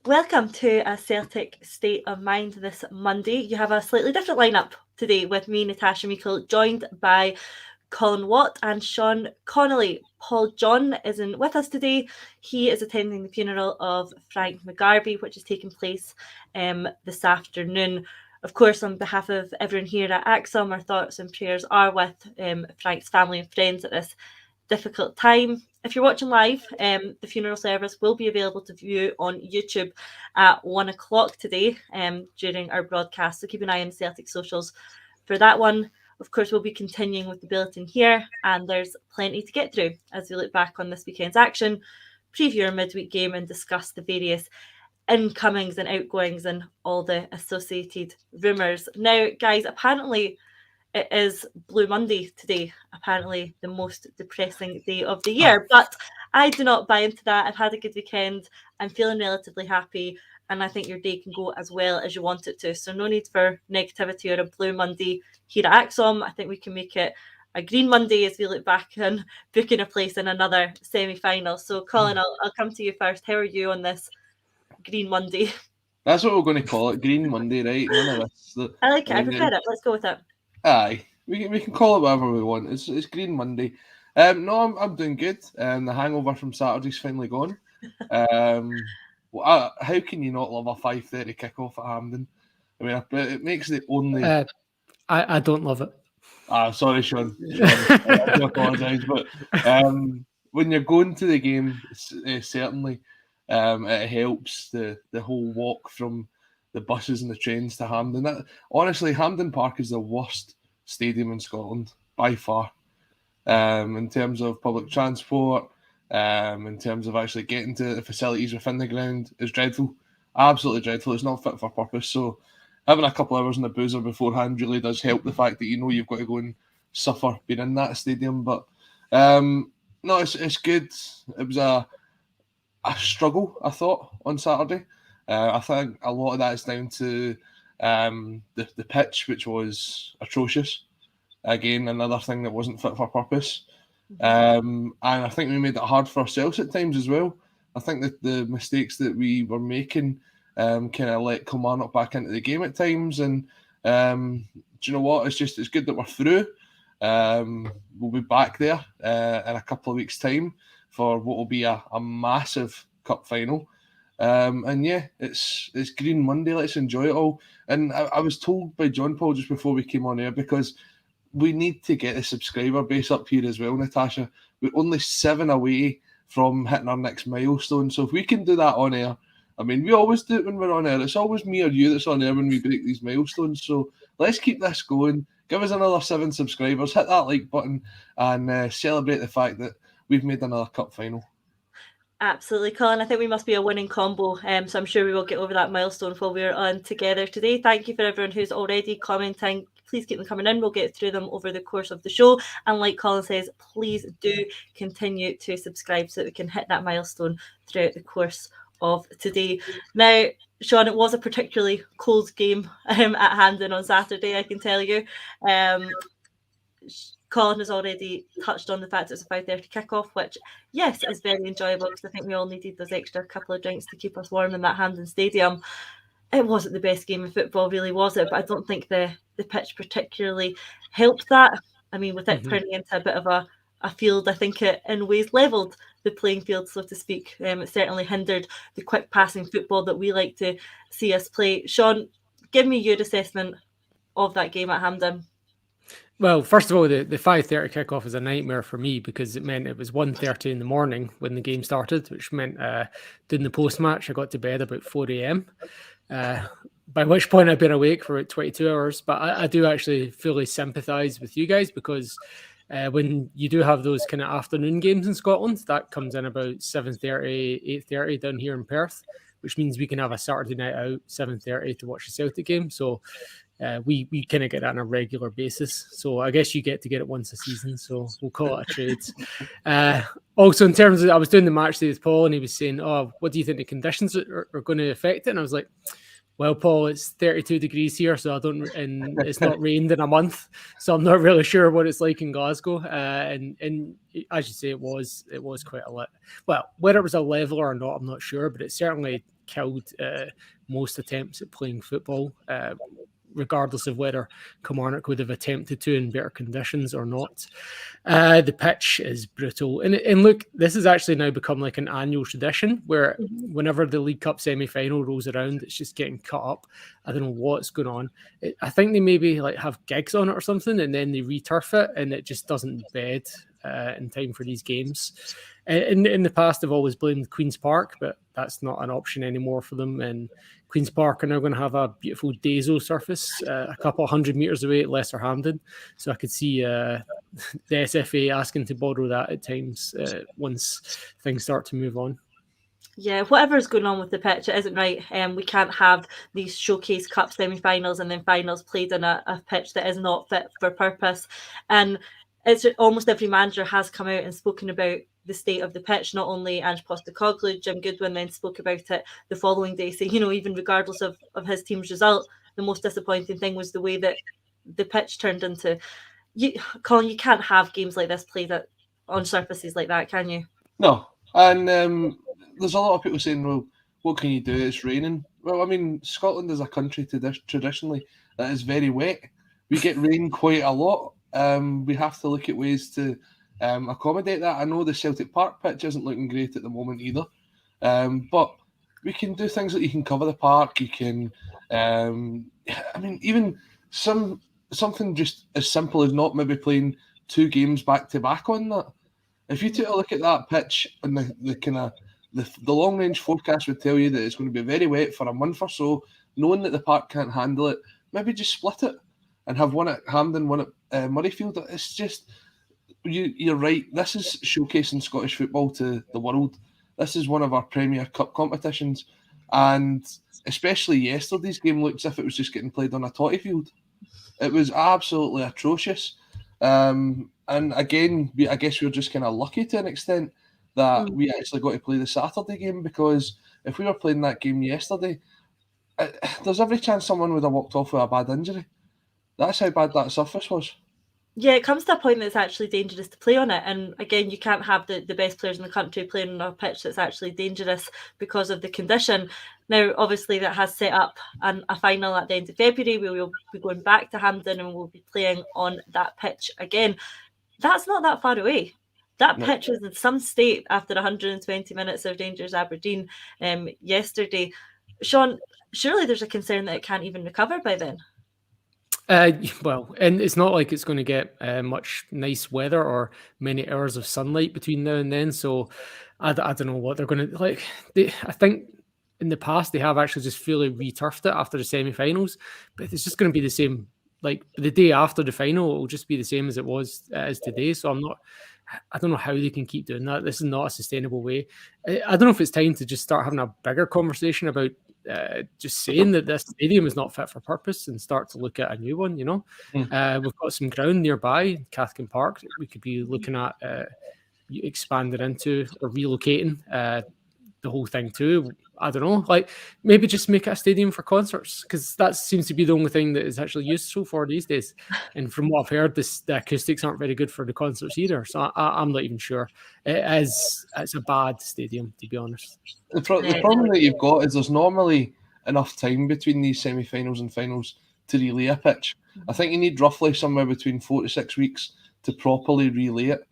Welcome to a Celtic State of Mind this Monday. You have a slightly different lineup today with me, Natasha Meikle, joined by Colin Watt and Sean Connolly. Paul John isn't with us today. He is attending the funeral of Frank McGarvey, which is taking place this afternoon. Of course, on behalf of everyone here at Acsom, our thoughts and prayers are with Frank's family and friends at this difficult time. If you're watching live, the funeral service will be available to view on YouTube at 1 o'clock today during our broadcast. So keep an eye on Celtic socials for that one. Of course, we'll be continuing with the bulletin here, and there's plenty to get through as we look back on this weekend's action, preview our midweek game, and discuss the various incomings and outgoings and all the associated rumours. Now, guys, apparently it is Blue Monday today, apparently the most depressing day of the year. But I do not buy into that. I've had a good weekend. I'm feeling relatively happy. And I think your day can go as well as you want it to. So no need for negativity or a Blue Monday here at Acsom. I think we can make it a Green Monday as we look back and booking a place in another semi-final. So Colin, I'll come to you first. How are you on this Green Monday? That's what we're going to call it, Green Monday, right? None of this. I like it. I prefer it. Let's go with it. Aye, we can call it whatever we want. It's Green Monday. No, I'm doing good. The hangover from Saturday's finally gone. How can you not love a 5:30 kickoff at Hampden? I mean, it makes the only. I don't love it. Sorry, Sean. I do apologise, but when you're going to the game, certainly it helps the whole walk from the buses and the trains to Hampden. Honestly, Hampden Park is the worst stadium in Scotland by far. In terms of public transport, in terms of actually getting to the facilities within the ground, is dreadful. Absolutely dreadful. It's not fit for purpose. So having a couple hours in the boozer beforehand really does help the fact that you've got to go and suffer being in that stadium. But no, it's good. It was a struggle, I thought, on Saturday. I think a lot of that is down to the pitch, which was atrocious. Again, another thing that wasn't fit for purpose. And I think we made it hard for ourselves at times as well. I think that the mistakes that we were making kind of let Kilmarnock back into the game at times. And do you know what? It's good that we're through. We'll be back there in a couple of weeks' time for what will be a massive cup final. And yeah, it's Green Monday. Let's enjoy it all. And I was told by John Paul just before we came on air, because we need to get the subscriber base up here as well, Natasha. We're only 7 away from hitting our next milestone. So if we can do that on air, I mean, we always do it when we're on air. It's always me or you that's on air when we break these milestones. So let's keep this going. Give us another 7 subscribers. Hit that like button and celebrate the fact that we've made another cup final. Absolutely, Colin. I think we must be a winning combo. So I'm sure we will get over that milestone while we're on together today. Thank you for everyone who's already commenting. Please keep them coming in. We'll get through them over the course of the show. And like Colin says, please do continue to subscribe so that we can hit that milestone throughout the course of today. Now, Sean, it was a particularly cold game at Hampden on Saturday, I can tell you. Colin has already touched on the fact it's a 5:30 kickoff, which, yes, is very enjoyable because I think we all needed those extra couple of drinks to keep us warm in that Hampden Stadium. It wasn't the best game of football, really, was it? But I don't think the pitch particularly helped that. I mean, with it turning into a bit of a field, I think it in ways levelled the playing field, so to speak. It certainly hindered the quick passing football that we like to see us play. Sean, give me your assessment of that game at Hampden. Well, first of all, the 5:30 kickoff was a nightmare for me because it meant it was 1:30 in the morning when the game started, which meant doing the post-match, I got to bed about 4 a.m., by which point I'd been awake for about 22 hours. But I do actually fully sympathise with you guys because when you do have those kind of afternoon games in Scotland, that comes in about 7:30, 8:30 down here in Perth, which means we can have a Saturday night out, 7:30 to watch the Celtic game. So we kind of get that on a regular basis. So I guess you get to get it once a season. So we'll call it a trade. Also, in terms of, I was doing the match day with Paul and he was saying, oh, what do you think the conditions are going to affect it? And I was like, well, Paul, it's 32 degrees here, so and it's not rained in a month, so I'm not really sure what it's like in Glasgow. And as you say, it was quite a well, whether it was a leveler or not, I'm not sure, but it certainly killed most attempts at playing football, regardless of whether Kilmarnock would have attempted to in better conditions or not. The pitch is brutal. And look, this has actually now become like an annual tradition where whenever the League Cup semi-final rolls around, it's just getting cut up. I don't know what's going on. I think they maybe like have gigs on it or something, and then they returf it, and it just doesn't bed in time for these games. In the past, they've always blamed Queen's Park, but that's not an option anymore for them. And Queen's Park are now going to have a beautiful Dazo surface a couple of 100 metres away at Lesser Hampden. So I could see the SFA asking to borrow that at times once things start to move on. Yeah, whatever's going on with the pitch, it isn't right. We can't have these Showcase Cup semi-finals and then finals played on a pitch that is not fit for purpose. And it's almost every manager has come out and spoken about the state of the pitch. Not only Ange Postecoglou, Jim Goodwin then spoke about it the following day, saying, even regardless of his team's result, the most disappointing thing was the way that the pitch turned into. Colin, you can't have games like this played on surfaces like that, can you? No. And there's a lot of people saying, well, what can you do? It's raining. Well, I mean, Scotland is a country traditionally that is very wet. We get rain quite a lot. We have to look at ways to accommodate that. I know the Celtic Park pitch isn't looking great at the moment either. But we can do things like you can cover the park. You can, even something just as simple as not maybe playing 2 games back to back on that. If you take a look at that pitch and the long range forecast would tell you that it's going to be very wet for a month or so, knowing that the park can't handle it, maybe just split it and have one at Hampden, one at Murrayfield. It's just, you're right. This is showcasing Scottish football to the world. This is one of our Premier Cup competitions, and especially yesterday's game looked as if it was just getting played on a totty field. It was absolutely atrocious. And again, I guess we're just kind of lucky to an extent that we actually got to play the Saturday game, because if we were playing that game yesterday, there's every chance someone would have walked off with a bad injury. That's how bad that surface was. Yeah, it comes to a point that it's actually dangerous to play on it. And again, you can't have the best players in the country playing on a pitch that's actually dangerous because of the condition. Now, obviously, that has set up a final at the end of February. We will be going back to Hampden and we'll be playing on that pitch again. That's not that far away. That pitch was in some state after 120 minutes of Rangers Aberdeen yesterday. Sean, surely there's a concern that it can't even recover by then. Well, and it's not like it's going to get much nice weather or many hours of sunlight between now and then. So I don't know what they're going to like. I think in the past they have actually just fully returfed it after the semi-finals, but it's just going to be the same. Like the day after the final, it will just be the same as it was as today. So I don't know how they can keep doing that. This is not a sustainable way. I don't know if it's time to just start having a bigger conversation about just saying that this stadium is not fit for purpose and start to look at a new one. We've got some ground nearby, Cathkin Park, that we could be looking at expanding into or relocating the whole thing to. I don't know, like maybe just make it a stadium for concerts, because that seems to be the only thing that is actually useful for these days. And from what I've heard, the acoustics aren't very good for the concerts either. So I'm not even sure. It's a bad stadium, to be honest. The problem that you've got is there's normally enough time between these semi-finals and finals to relay a pitch. I think you need roughly somewhere between 4 to 6 weeks to properly relay it.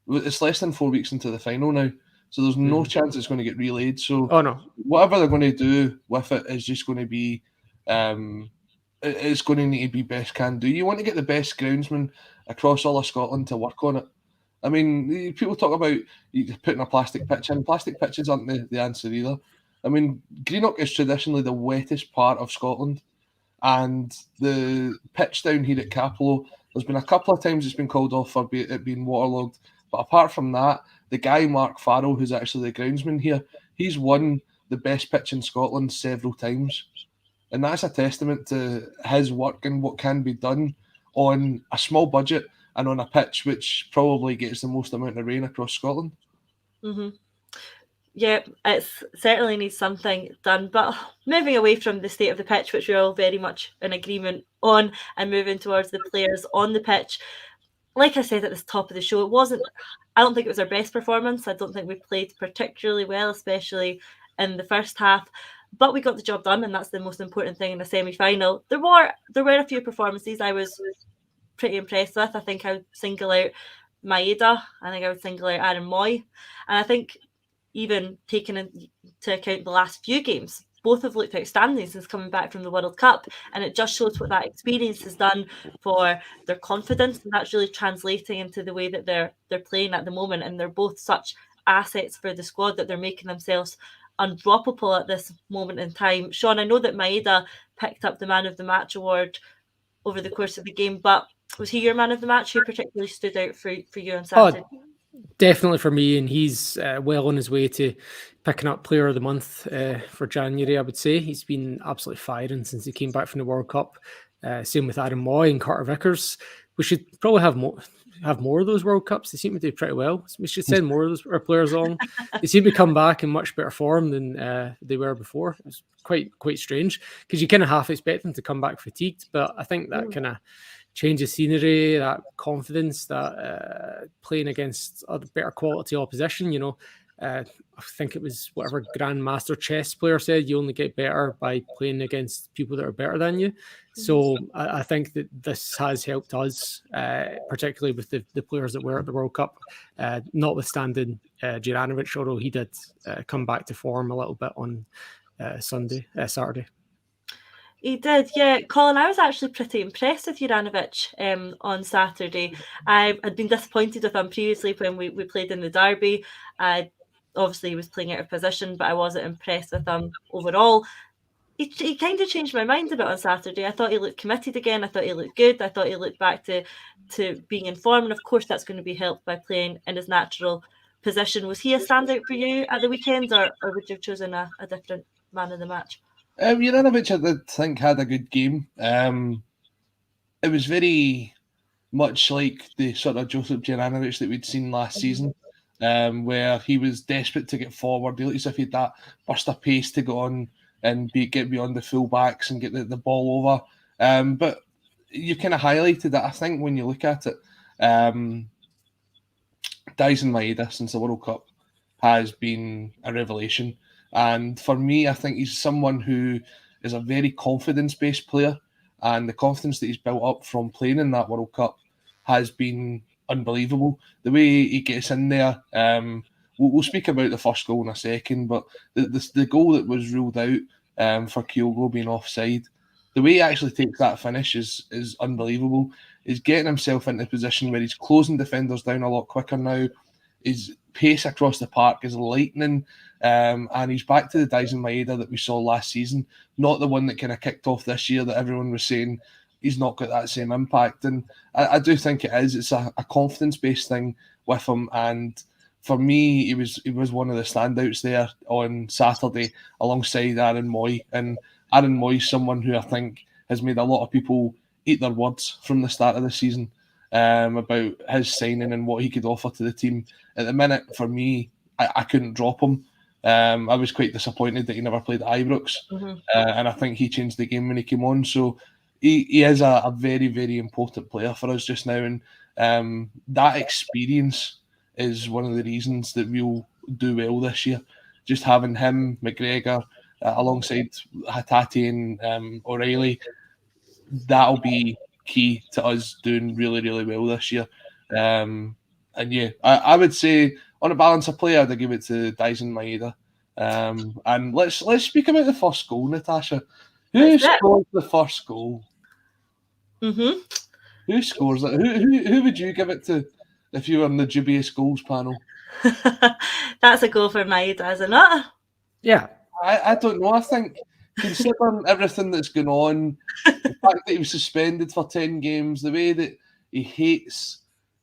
It's less than 4 weeks into the final now. So there's no chance it's going to get relayed. So whatever they're going to do with it is just going to be, it's going to need to be best can do. You want to get the best groundsman across all of Scotland to work on it. I mean, people talk about putting a plastic pitch in. Plastic pitches aren't the answer either. I mean, Greenock is traditionally the wettest part of Scotland, and the pitch down here at Capello, there's been a couple of times it's been called off for it being waterlogged. But apart from that, the guy, Mark Farrell, who's actually the groundsman here, he's won the best pitch in Scotland several times. And that's a testament to his work and what can be done on a small budget and on a pitch which probably gets the most amount of rain across Scotland. Mm-hmm. Yeah, it certainly needs something done. But moving away from the state of the pitch, which we're all very much in agreement on, and moving towards the players on the pitch, like I said at the top of the show, I don't think it was our best performance. I don't think we played particularly well, especially in the first half. But we got the job done, and that's the most important thing in a semi-final. There were a few performances I was pretty impressed with. I think I would single out Maeda. I think I would single out Aaron Moy. And I think even taking into account the last few games, both have looked outstanding since coming back from the World Cup. And it just shows what that experience has done for their confidence. And that's really translating into the way that they're playing at the moment. And they're both such assets for the squad that they're making themselves undroppable at this moment in time. Sean, I know that Maeda picked up the Man of the Match award over the course of the game, but was he your man of the match? Who particularly stood out for you on Saturday? Definitely for me, and he's well on his way to picking up Player of the Month for January, I would say. He's been absolutely firing since he came back from the World Cup. Same with Aaron Moy and Carter Vickers. We should probably have more of those World Cups. They seem to do pretty well. We should send more of those our players on. They seem to come back in much better form than they were before. It was quite strange because you kind of half expect them to come back fatigued, but I think that kind of change of scenery, that confidence, that playing against other better quality opposition, I think it was whatever Grandmaster chess player said, you only get better by playing against people that are better than you. So I think that this has helped us, particularly with the players that were at the World Cup, notwithstanding Juranovic, although he did come back to form a little bit on Saturday. He did, yeah. Colin, I was actually pretty impressed with Juranovic on Saturday. I had been disappointed with him previously when we played in the derby. Obviously, he was playing out of position, but I wasn't impressed with him overall. He kind of changed my mind a bit on Saturday. I thought he looked committed again. I thought he looked good. I thought he looked back to being in form. And of course, that's going to be helped by playing in his natural position. Was he a standout for you at the weekend, or would you have chosen a different man of the match? Juranovic, I did think, had a good game. It was very much like the sort of Josip Juranovic that we'd seen last season, where he was desperate to get forward. He looked as if he had that burst of pace to go on and get beyond the full backs and get the ball over. But you kind of highlighted that, I think, when you look at it. Daisen Maeda, since the World Cup, has been a revelation. And for me, I think he's someone who is a very confidence-based player, and the confidence that he's built up from playing in that World Cup has been unbelievable. The way he gets in there, we'll speak about the first goal in a second, but the goal that was ruled out for Kyogo being offside, the way he actually takes that finish is unbelievable. He's getting himself into a position where he's closing defenders down a lot quicker now. His pace across the park is lightning, and he's back to the Daisen Maeda that we saw last season, not the one that kind of kicked off this year that everyone was saying he's not got that same impact. And I do think it is. It's a confidence-based thing with him, and for me, he was one of the standouts there on Saturday alongside Aaron Moy. And Aaron Moy is someone who I think has made a lot of people eat their words from the start of the season about his signing and what he could offer to the team. At the minute, for me, I couldn't drop him. I was quite disappointed that he never played at Ibrox, and I think he changed the game when he came on. So he is a very, very important player for us just now, and that experience is one of the reasons that we'll do well this year. Just having him, McGregor, alongside Hatate and O'Reilly, that'll be key to us doing really, really well this year. And yeah, I would say on a balance of play, I'd give it to Daisen Maeda. And let's speak about the first goal, Natasha. Who scored the first goal? Who scores it? Who would you give it to if you were in the dubious goals panel? That's a goal for Maeda, isn't it? Yeah. I don't know. I think, considering everything that's going on, the fact that he was suspended for 10 games, the way that he hates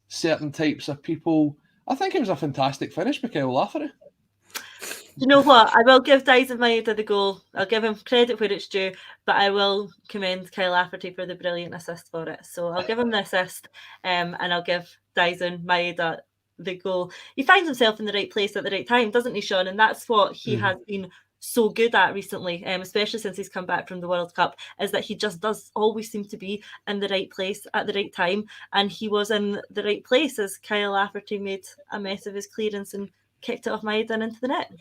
certain types of people, I think it was a fantastic finish by Kyle Lafferty. You know what? I will give Daisen Maeda the goal. I'll give him credit where it's due, but I will commend Kyle Lafferty for the brilliant assist for it. So I'll give him the assist, and I'll give Daisen Maeda the goal. He finds himself in the right place at the right time, doesn't he, Sean? And that's what he has been so good at recently, especially since he's come back from the World Cup, is that he just does always seem to be in the right place at the right time. And he was in the right place as Kyle Lafferty made a mess of his clearance and kicked it off Maeda and into the net.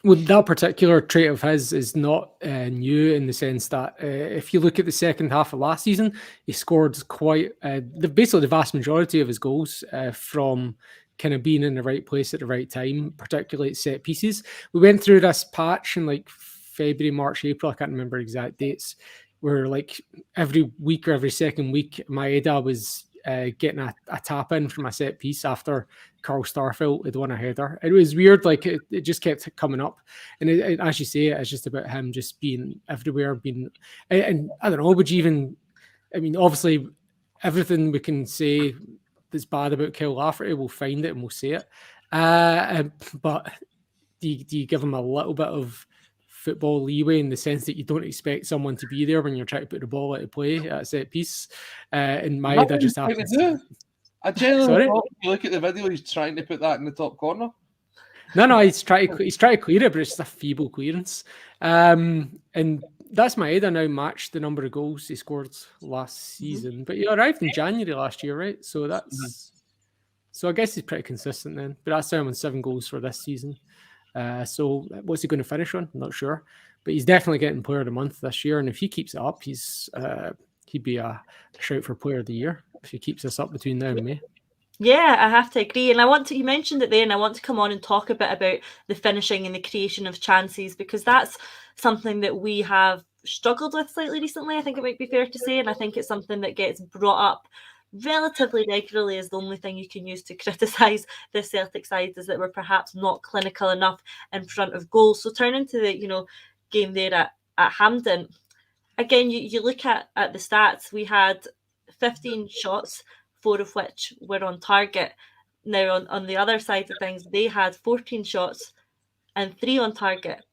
Well, that particular trait of his is not new in the sense that if you look at the second half of last season, he scored quite basically the vast majority of his goals from kind of being in the right place at the right time, particularly at set pieces. We went through this patch in like February, March, April. I can't remember exact dates. Where like every week or every second week, Maeda was getting a tap in from a set piece after Carl Starfelt had won a header. It was weird, like it just kept coming up. And as you say, it's just about him just being everywhere, and I don't know, would you even, I mean, obviously, everything we can say that's bad about Kyle Lafferty, we'll find it and we'll say it. But do you give him a little bit of football leeway in the sense that you don't expect someone to be there when you're trying to put the ball out of play at a set piece? And Maeda just happens. I genuinely thought you look at the video, he's trying to put that in the top corner. No, he's trying to clear it, but it's just a feeble clearance. And that's Maeda now matched the number of goals he scored last season. But he arrived in January last year, right? So so I guess he's pretty consistent then. But that's down on 7 goals for this season. So what's he going to finish on? I'm not sure. But he's definitely getting Player of the Month this year. And if he keeps it up, he'd be a shout for Player of the Year if he keeps this up between now and May. Yeah, I have to agree. And you mentioned it there, and I want to come on and talk a bit about the finishing and the creation of chances, because that's something that we have struggled with slightly recently, I think it might be fair to say. And I think it's something that gets brought up relatively regularly as the only thing you can use to criticise the Celtic side is that we're perhaps not clinical enough in front of goals. So turning to the game there at Hampden, again, you look at the stats. We had 15 shots, 4 of which were on target. Now, on the other side of things, they had 14 shots and 3 on target.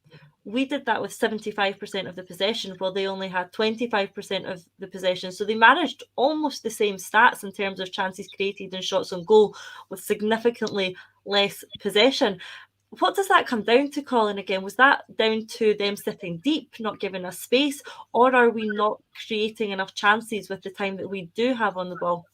We did that with 75% of the possession, while they only had 25% of the possession. So they managed almost the same stats in terms of chances created and shots on goal with significantly less possession. What does that come down to, Colin, again? Was that down to them sitting deep, not giving us space, or are we not creating enough chances with the time that we do have on the ball?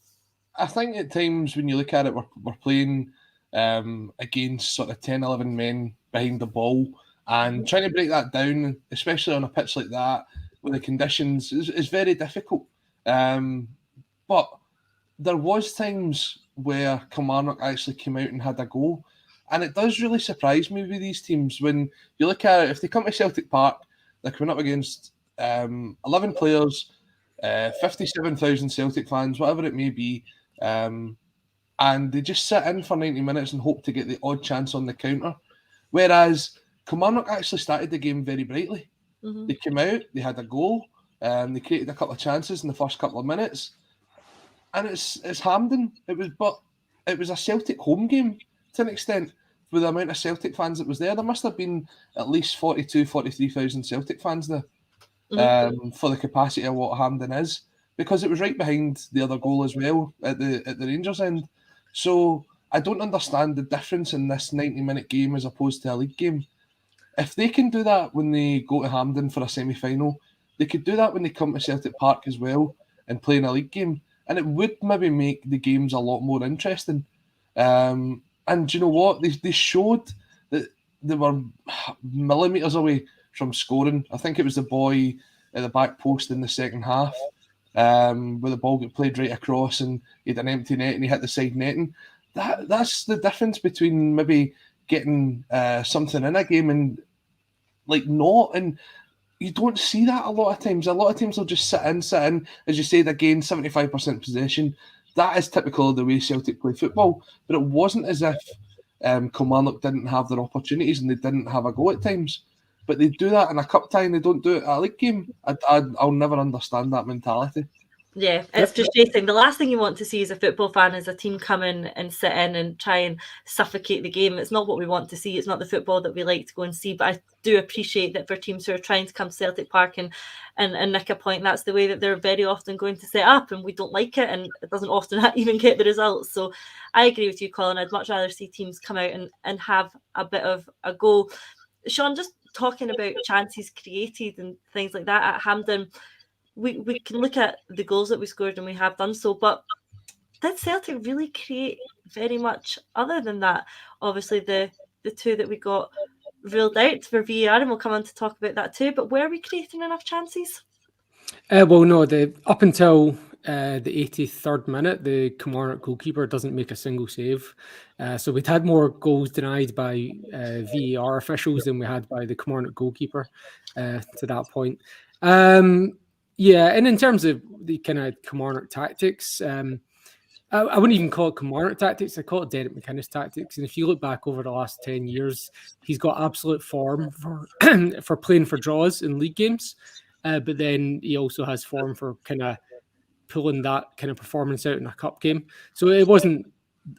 I think at times when you look at it, we're playing against sort of 10, 11 men behind the ball, and trying to break that down, especially on a pitch like that, with the conditions, is very difficult. But there was times where Kilmarnock actually came out and had a go, and it does really surprise me with these teams. When you look at it, if they come to Celtic Park, they're coming up against 11 players, 57,000 Celtic fans, whatever it may be, and they just sit in for 90 minutes and hope to get the odd chance on the counter. Whereas Kilmarnock actually started the game very brightly. They came out, they had a goal, they created a couple of chances in the first couple of minutes, and it's Hampden. It was a Celtic home game to an extent with the amount of Celtic fans that was there. There must have been at least 43,000 Celtic fans there for the capacity of what Hampden is, because it was right behind the other goal as well at the Rangers end. So I don't understand the difference in this 90-minute game as opposed to a league game. If they can do that when they go to Hampden for a semi-final, they could do that when they come to Celtic Park as well and play in a league game. And it would maybe make the games a lot more interesting. And you know what? They showed that they were millimetres away from scoring. I think it was the boy at the back post in the second half where the ball got played right across and he had an empty net and he hit the side netting. That's the difference between maybe getting something in a game and like not. And you don't see that a lot of times. A lot of teams will just sit in. As you said, again, 75% possession. That is typical of the way Celtic play football. But it wasn't as if Kilmarnock didn't have their opportunities and they didn't have a go at times. But they do that in a cup tie and they don't do it at a league game. I'll never understand that mentality. Yeah, it's frustrating. The last thing you want to see as a football fan is a team come in and sit in and try and suffocate the game. It's not what we want to see. It's not the football that we like to go and see. But I do appreciate that for teams who are trying to come to Celtic Park and nick a point, that's the way that they're very often going to set up, and we don't like it, and it doesn't often even get the results. So I agree with you, Colin. I'd much rather see teams come out and have a bit of a go. Sean, just talking about chances created and things like that at Hampden, we can look at the goals that we scored, and we have done so, but did Celtic really create very much other than that? Obviously, the two that we got ruled out for VAR, and we'll come on to talk about that too. But were we creating enough chances? Well, no, up until the 83rd minute, the Kilmarnock goalkeeper doesn't make a single save. So we'd had more goals denied by VAR officials than we had by the Kilmarnock goalkeeper to that point. Yeah, and in terms of the kind of Kilmarnock tactics, I wouldn't even call it Kilmarnock tactics. I call it Derek McInnes tactics. And if you look back over the last 10 years, he's got absolute form for for playing for draws in league games. But then he also has form for kind of pulling that kind of performance out in a cup game. So it wasn't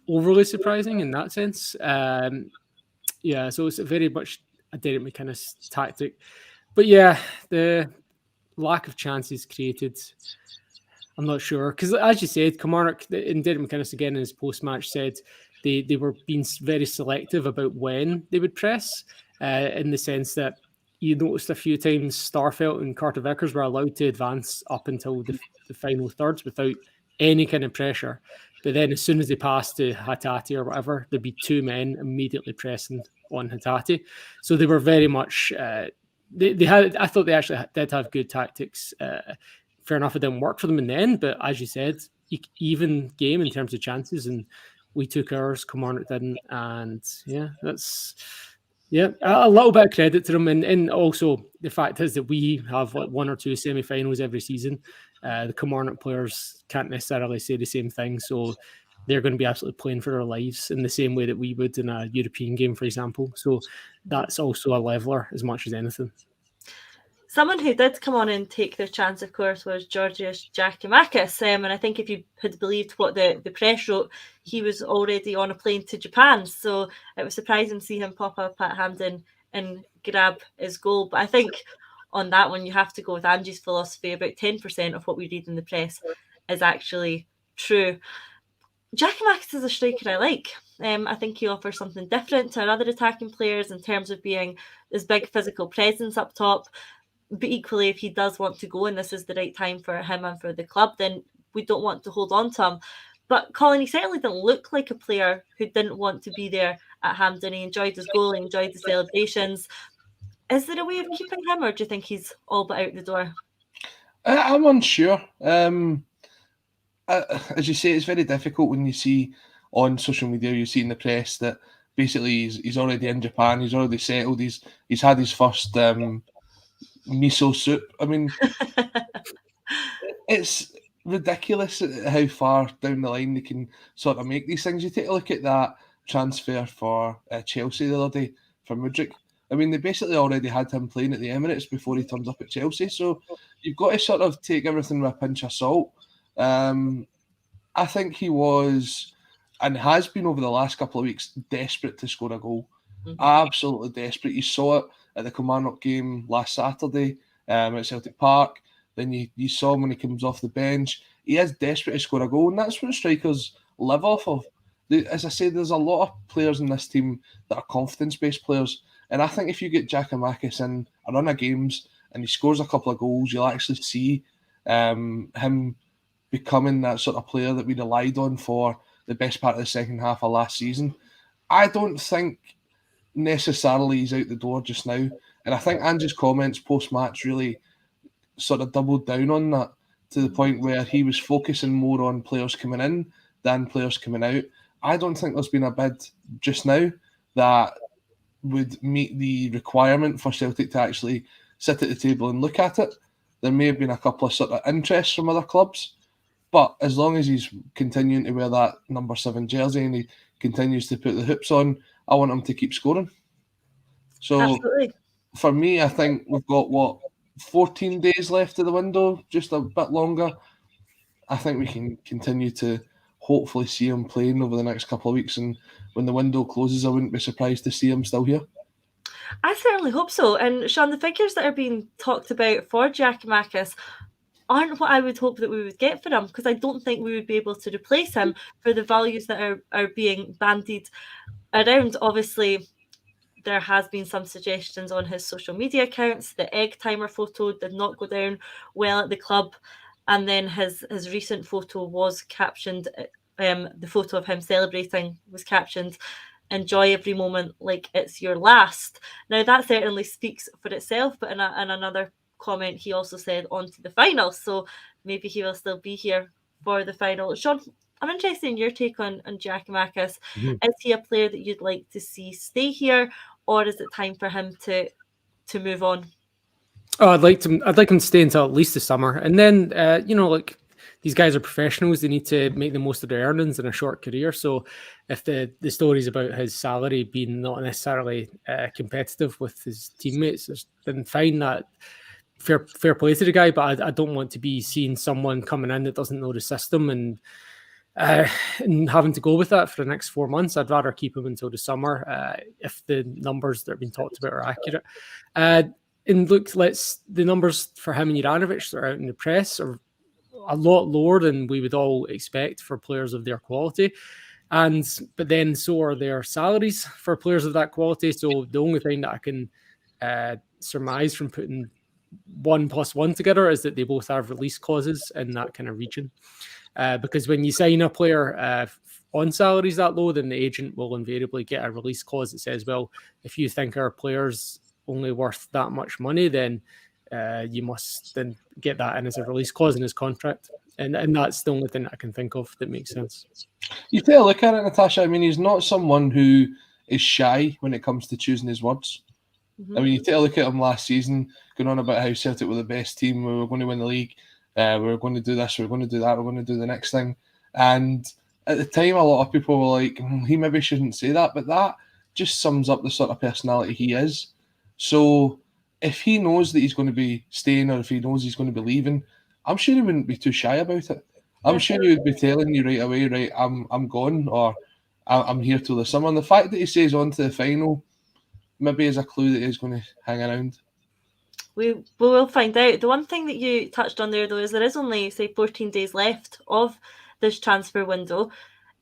overly surprising in that sense. Yeah, so it's very much a Derek McInnes tactic. But yeah, the lack of chances created, I'm not sure. Because as you said, Kilmarnock, and Derek McInnes again in his post-match said they were being very selective about when they would press, in the sense that you noticed a few times Starfelt and Carter Vickers were allowed to advance up until the final thirds without any kind of pressure. But then as soon as they passed to Hatate or whatever, there'd be two men immediately pressing on Hatate. So they were very much, they had, I thought they actually did have good tactics. Fair enough, it didn't work for them in the end, but as you said, even game in terms of chances, and we took ours, Kilmarnock didn't, and yeah, that's... Yeah, a little bit of credit to them, and also the fact is that we have like one or two semi-finals every season. The Kilmarnock players can't necessarily say the same thing, so they're going to be absolutely playing for their lives in the same way that we would in a European game, for example. So that's also a leveler as much as anything. Someone who did come on and take their chance, of course, was Georgios Giakoumakis. And I think if you had believed what the press wrote, he was already on a plane to Japan. So it was surprising to see him pop up at Hampden and grab his goal. But I think on that one, you have to go with Ange's philosophy. About 10% of what we read in the press is actually true. Giakoumakis is a striker I like. I think he offers something different to our other attacking players in terms of being this big physical presence up top. But equally, if he does want to go and this is the right time for him and for the club, then we don't want to hold on to him. But Colin, he certainly didn't look like a player who didn't want to be there at Hampden. He enjoyed his goal, he enjoyed the celebrations. Is there a way of keeping him, or do you think he's all but out the door? I'm unsure. As you say, it's very difficult when you see on social media, you see in the press that basically he's already in Japan, he's already settled, he's had his first miso soup. I mean, it's ridiculous how far down the line they can sort of make these things. You take a look at that transfer for Chelsea the other day for Mudryk. I mean, they basically already had him playing at the Emirates before he turns up at Chelsea. So you've got to sort of take everything with a pinch of salt. I think he was, and has been over the last couple of weeks, desperate to score a goal. Mm-hmm. Absolutely desperate. You saw it at the Kilmarnock game last Saturday at Celtic Park. Then you saw him when he comes off the bench. He is desperate to score a goal, and that's what strikers live off of. As I said, there's a lot of players in this team that are confidence-based players, and I think if you get Giakoumakis in a run of games and he scores a couple of goals, you'll actually see him becoming that sort of player that we relied on for the best part of the second half of last season. I don't think necessarily he's out the door just now, and I think Ange's comments post-match really sort of doubled down on that to the point where he was focusing more on players coming in than players coming out. I don't think there's been a bid just now that would meet the requirement for Celtic to actually sit at the table and look at it. There may have been a couple of sort of interests from other clubs, but as long as he's continuing to wear that number 7 jersey and he continues to put the hoops on, I want him to keep scoring. So absolutely. For me, I think we've got 14 days left of the window, just a bit longer. I think we can continue to hopefully see him playing over the next couple of weeks, and when the window closes, I wouldn't be surprised to see him still here. I certainly hope so. And Sean, the figures that are being talked about for Giakoumakis aren't what I would hope that we would get for him, because I don't think we would be able to replace him for the values that are being bandied around. Obviously, there has been some suggestions on his social media accounts. The egg timer photo did not go down well at the club. And then his recent photo was captioned, the photo of him celebrating was captioned, enjoy every moment like it's your last. Now that certainly speaks for itself, but in another comment he also said on to the final, so maybe he will still be here for the final. Sean, I'm interested in your take on Giakoumakis. Is he a player that you'd like to see stay here, or is it time for him to move on? Oh, I'd like him to stay until at least the summer, and then like these guys are professionals; they need to make the most of their earnings in a short career. So, if the stories about his salary being not necessarily competitive with his teammates, then fine. That fair play to the guy, but I don't want to be seeing someone coming in that doesn't know the system and having to go with that for the next 4 months. I'd rather keep him until the summer if the numbers that are being talked about are accurate. And look, the numbers for him and Juranovic that are out in the press are a lot lower than we would all expect for players of their quality. But then so are their salaries for players of that quality. So the only thing that I can surmise from putting 1+1 together is that they both have release clauses in that kind of region. Because when you sign a player on salaries that low, then the agent will invariably get a release clause that says, well, if you think our player's only worth that much money, then you must then get that in as a release clause in his contract. And that's the only thing that I can think of that makes sense. You take a look at it, Natasha. I mean, he's not someone who is shy when it comes to choosing his words. I mean, you take a look at him last season, going on about how Celtic were the best team, we were going to win the league, we were going to do this, we were going to do that, we're going to do the next thing. And at the time, a lot of people were like, he maybe shouldn't say that, but that just sums up the sort of personality he is. So if he knows that he's going to be staying or if he knows he's going to be leaving, I'm sure he wouldn't be too shy about it. I'm sure he would be telling you right away, right, I'm gone, or I'm here till the summer. And the fact that he says on to the final maybe is a clue that he's going to hang around. We will find out. The one thing that you touched on there, though, is there is only, say, 14 days left of this transfer window.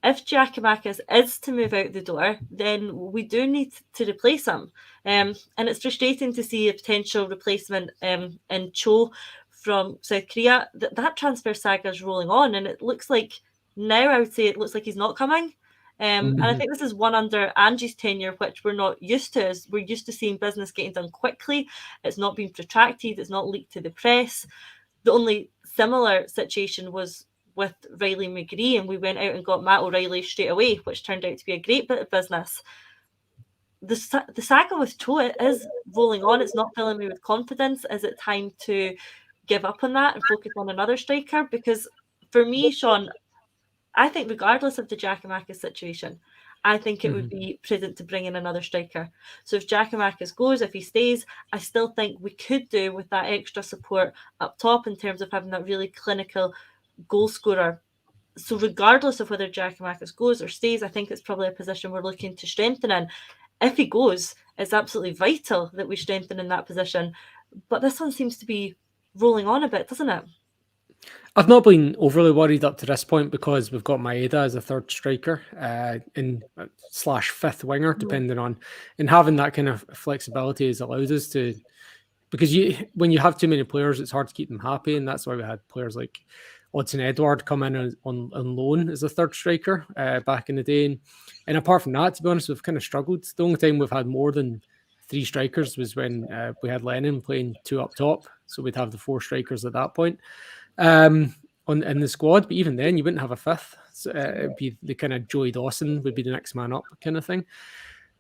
If Giakoumakis is to move out the door, then we do need to replace him. And it's frustrating to see a potential replacement in Cho from South Korea. That transfer saga is rolling on, and it looks like now I would say it looks like he's not coming. And I think this is one under Ange's tenure, which we're not used to. As we're used to seeing business getting done quickly. It's not been protracted. It's not leaked to the press. The only similar situation was with Riley McGree, and we went out and got Matt O'Reilly straight away, which turned out to be a great bit of business. The saga with Cho is rolling on. It's not filling me with confidence. Is it time to give up on that and focus on another striker? Because for me, Sean, I think regardless of the Giakoumakis situation, I think it would be prudent to bring in another striker. So if Giakoumakis goes, if he stays, I still think we could do with that extra support up top in terms of having that really clinical goal scorer. So regardless of whether Giakoumakis goes or stays, I think it's probably a position we're looking to strengthen in. If he goes, it's absolutely vital that we strengthen in that position. But this one seems to be rolling on a bit, doesn't it? I've not been overly worried up to this point because we've got Maeda as a third striker / fifth winger, depending on, and having that kind of flexibility has allowed us to, because when you have too many players, it's hard to keep them happy, and that's why we had players like Odsonne Edouard come in on loan as a third striker back in the day. And apart from that, to be honest, we've kind of struggled. The only time we've had more than 3 strikers was when we had Lennon playing 2 up top, so we'd have the 4 strikers at that point. In the squad, but even then you wouldn't have a 5th. So it'd be the kind of Joey Dawson would be the next man up kind of thing.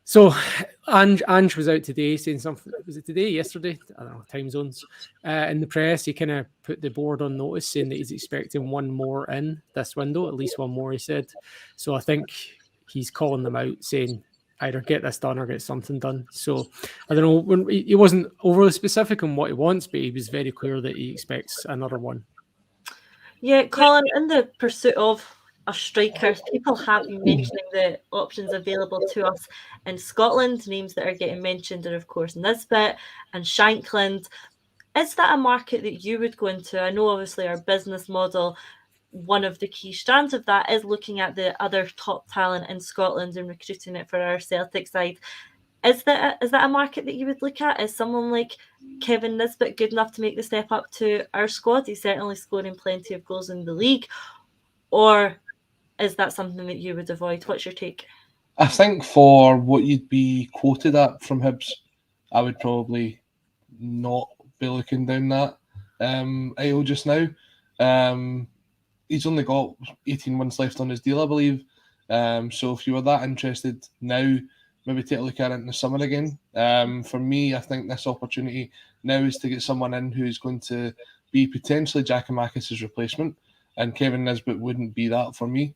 So Ange was out today saying something. Was it today, yesterday? I don't know, time zones. In the press, he kind of put the board on notice saying that he's expecting one more in this window, at least one more, he said. So I think he's calling them out saying either get this done or get something done. So I don't know, he wasn't overly specific on what he wants, but he was very clear that he expects another one. Yeah, Colin, in the pursuit of a striker, people have been mentioning the options available to us in Scotland. Names that are getting mentioned are, of course, Nisbet and Shankland. Is that a market that you would go into? I know, obviously, our business model, one of the key strands of that is looking at the other top talent in Scotland and recruiting it for our Celtic side. Is that a market that you would look at? Is someone like Kevin Nisbet good enough to make the step up to our squad? He's certainly scoring plenty of goals in the league. Or is that something that you would avoid? What's your take? I think for what you'd be quoted at from Hibs, I would probably not be looking down that aisle just now. He's only got 18 months left on his deal, I believe. So if you were that interested now, maybe take a look at it in the summer again. For me, I think this opportunity now is to get someone in who's going to be potentially Giakoumakis' replacement, and Kevin Nisbet wouldn't be that for me.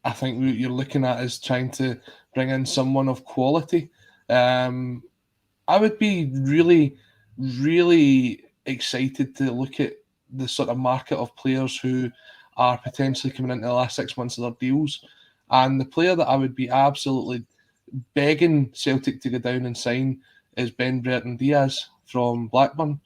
I think what you're looking at is trying to bring in someone of quality. I would be really, really excited to look at the sort of market of players who are potentially coming into the last 6 months of their deals. And the player that I would be absolutely begging Celtic to go down and sign is Ben Brereton Diaz from Blackburn.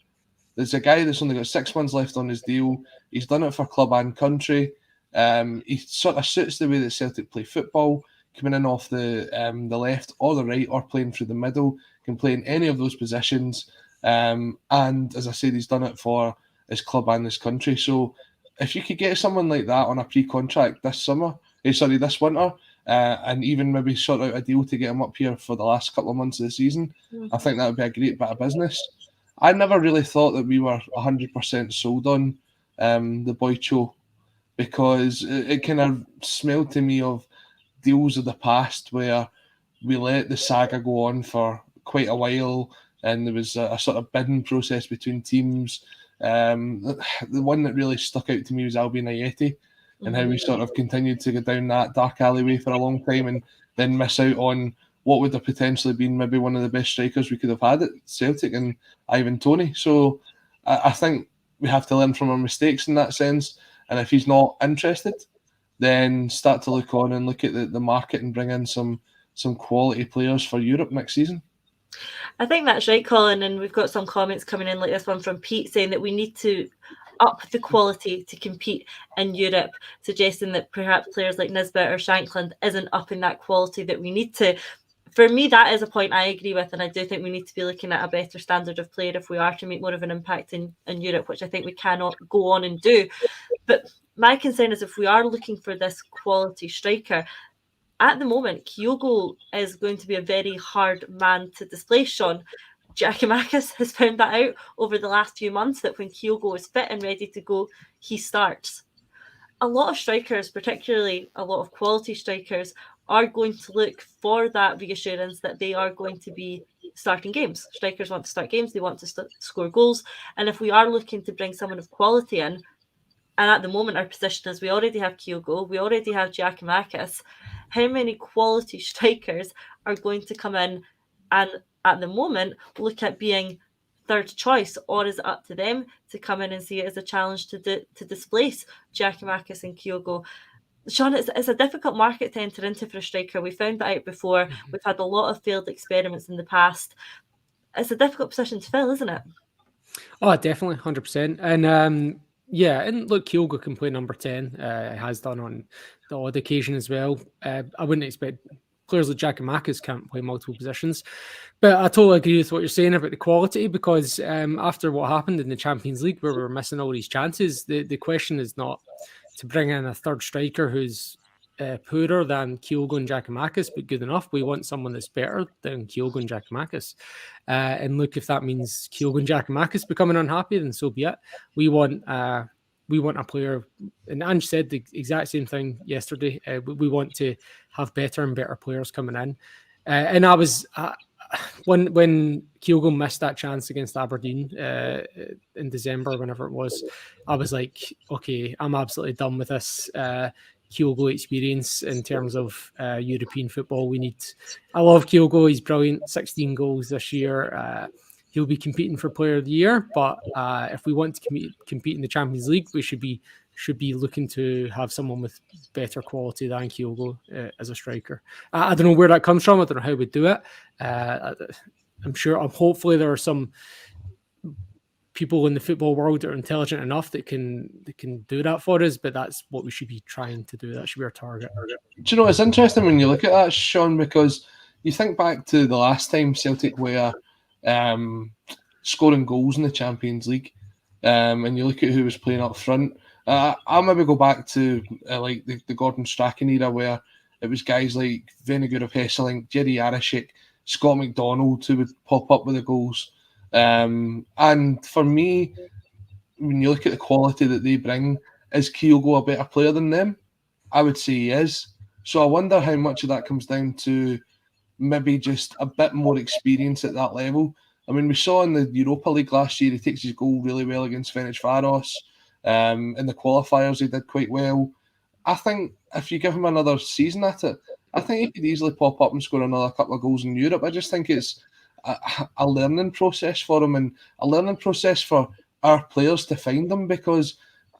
There's a guy that's only got 6 months left on his deal. He's done it for club and country. He sort of suits the way that Celtic play football, coming in off the left or the right or playing through the middle, can play in any of those positions. And as I said, he's done it for his club and his country. So if you could get someone like that on a pre-contract this winter, and even maybe sort out a deal to get him up here for the last couple of months of the season, I think that would be a great bit of business. I never really thought that we were 100% sold on the Boycho, because it kind of smelled to me of deals of the past where we let the saga go on for quite a while, and there was a sort of bidding process between teams. The one that really stuck out to me was Albion Ayeti, and how we sort of continued to go down that dark alleyway for a long time and then miss out on what would have potentially been maybe one of the best strikers we could have had at Celtic, and Ivan Toney. So I think we have to learn from our mistakes in that sense. And if he's not interested, then start to look on and look at the market and bring in some quality players for Europe next season. I think that's right, Colin, and we've got some comments coming in like this one from Pete saying that we need to up the quality to compete in Europe, suggesting that perhaps players like Nisbet or Shankland isn't upping that quality that we need to. For me, that is a point I agree with, and I do think we need to be looking at a better standard of player if we are to make more of an impact in Europe, which I think we cannot go on and do. But my concern is if we are looking for this quality striker, at the moment, Kyogo is going to be a very hard man to displace, Sean. Giakoumakis has found that out over the last few months, that when Kyogo is fit and ready to go, he starts. A lot of strikers, particularly a lot of quality strikers, are going to look for that reassurance that they are going to be starting games. Strikers want to start games, they want to score goals. And if we are looking to bring someone of quality in, and at the moment our position is we already have Kyogo, we already have Giakoumakis, how many quality strikers are going to come in and at the moment look at being third choice, or is it up to them to come in and see it as a challenge to displace Giakoumakis and Kyogo? Sean, it's a difficult market to enter into for a striker. We found that out before. We've had a lot of failed experiments in the past. It's a difficult position to fill, isn't it? Oh, definitely, 100%. And yeah, and look, Kyogo can play number 10. Has done on the odd occasion as well. I wouldn't expect players like Giakoumakis can't play multiple positions. But I totally agree with what you're saying about the quality, because after what happened in the Champions League, where we were missing all these chances, the question is not to bring in a third striker who's poorer than Kyogo and Giakoumakis, but good enough. We want someone that's better than Kyogo and Giakoumakis. And look, if that means Kyogo and Giakoumakis becoming unhappy, then so be it. We want a player, and Ange said the exact same thing yesterday. We want to have better and better players coming in. And I was when Kyogo missed that chance against Aberdeen in December, whenever it was, I was like, okay, I'm absolutely done with this Kyogo experience in terms of European football. I love Kyogo. He's brilliant. 16 goals this year. He'll be competing for Player of the Year, but if we want to compete in the Champions League, we should be looking to have someone with better quality than Kyogo as a striker. I don't know where that comes from. I don't know how we do it. Hopefully there are some people in the football world that are intelligent enough that can do that for us, but that's what we should be trying to do. That should be our target. Do you know, it's interesting when you look at that, Sean, because you think back to the last time Celtic were scoring goals in the Champions League, and you look at who was playing up front. I'll maybe go back to like the Gordon Strachan era, where it was guys like Vennegoor of Hesselink, Jerry Arishik, Scott McDonald who would pop up with the goals. And for me, when you look at the quality that they bring, is Kyogo a better player than them? I would say he is. So I wonder how much of that comes down to maybe just a bit more experience at that level. I mean, we saw in the Europa League last year, he takes his goal really well against Ferencváros. In the qualifiers, he did quite well. I think if you give him another season at it, I think he could easily pop up and score another couple of goals in Europe. I just think it's a learning process for him and a learning process for our players to find him, because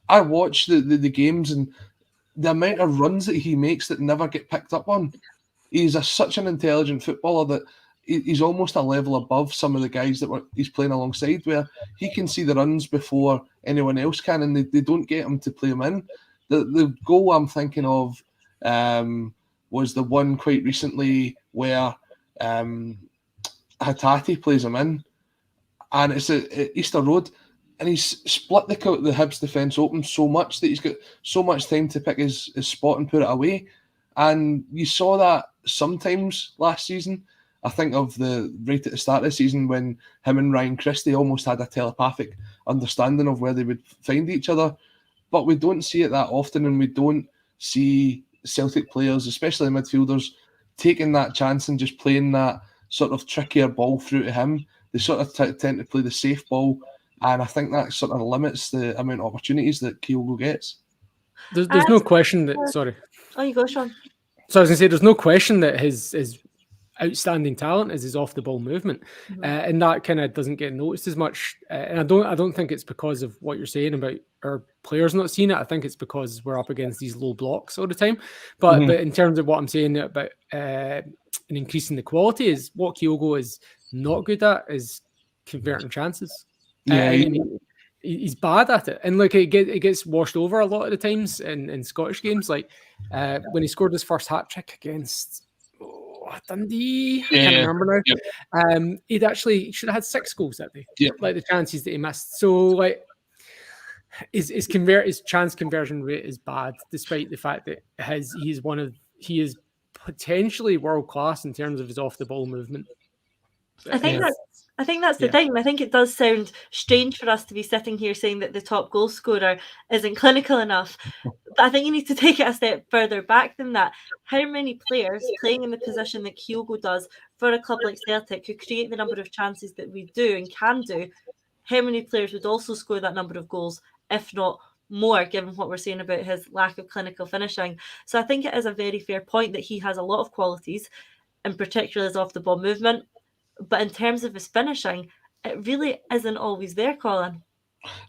I watch the games and the amount of runs that he makes that never get picked up on. He's such an intelligent footballer that he's almost a level above some of the guys that he's playing alongside, where he can see the runs before anyone else can, and they don't get him to play him in. The goal I'm thinking of was the one quite recently where Hatate plays him in, and it's at Easter Road, and he's split the Hibs defence open so much that he's got so much time to pick his spot and put it away. And you saw that sometimes last season. I think of right at the start of the season when him and Ryan Christie almost had a telepathic understanding of where they would find each other. But we don't see it that often, and we don't see Celtic players, especially midfielders, taking that chance and just playing that sort of trickier ball through to him. They sort of tend to play the safe ball, and I think that sort of limits the amount of opportunities that Kyogo gets. There's no question that... Sorry. Oh, you go, Sean. So I was going to say, there's no question that his outstanding talent is his off-the-ball movement, and that kind of doesn't get noticed as much. And I don't think it's because of what you're saying about our players not seeing it. I think it's because we're up against these low blocks all the time. But in terms of what I'm saying about increasing the quality, is what Kyogo is not good at is converting chances. Yeah, he's bad at it, and like it gets washed over a lot of the times in Scottish games. Like when he scored his first hat trick against Dundee, I can't remember now. Yep. He'd actually should have had 6 goals that day. Yep. Like the chances that he missed. So like his chance conversion rate is bad, despite the fact that he is potentially world class in terms of his off the ball movement. I think that's the thing. I think it does sound strange for us to be sitting here saying that the top goal scorer isn't clinical enough. But I think you need to take it a step further back than that. How many players playing in the position that Kyogo does for a club like Celtic, who create the number of chances that we do and can do, how many players would also score that number of goals, if not more, given what we're saying about his lack of clinical finishing? So I think it is a very fair point that he has a lot of qualities, in particular his off-the-ball movement. But in terms of his finishing, it really isn't always there, Colin.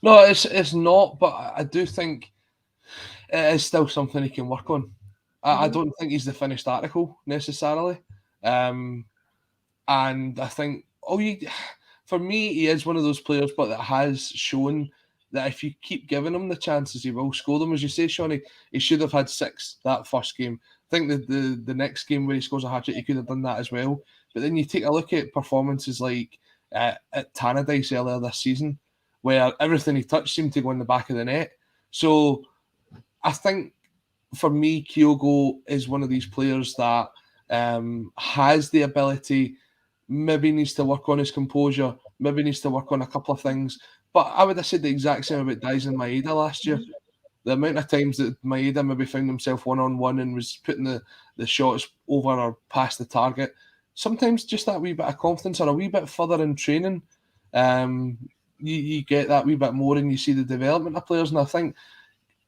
No, it's not, but I do think it is still something he can work on. I don't think he's the finished article necessarily. And I think, for me, he is one of those players, but that has shown that if you keep giving him the chances, he will score them. As you say, Shawnee, he should have had 6 that first game. I think the next game where he scores a hat-trick, he could have done that as well. But then you take a look at performances like at Tannadice earlier this season, where everything he touched seemed to go in the back of the net. So I think for me, Kyogo is one of these players that has the ability, maybe needs to work on his composure, maybe needs to work on a couple of things. But I would have said the exact same about Daisen Maeda last year. The amount of times that Maeda maybe found himself one-on-one and was putting the shots over or past the target, sometimes just that wee bit of confidence or a wee bit further in training, you get that wee bit more and you see the development of players. And I think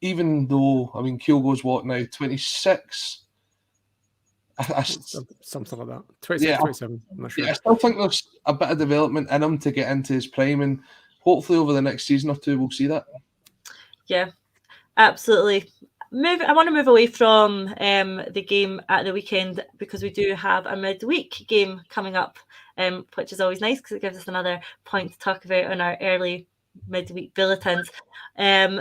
even though, Kyogo's what now, 26? Something like that. 26, 27, I'm not sure. Yeah, I still think there's a bit of development in him to get into his prime, and hopefully over the next season or two we'll see that. Yeah, absolutely. I want to move away from the game at the weekend, because we do have a midweek game coming up, which is always nice because it gives us another point to talk about on our early midweek bulletins.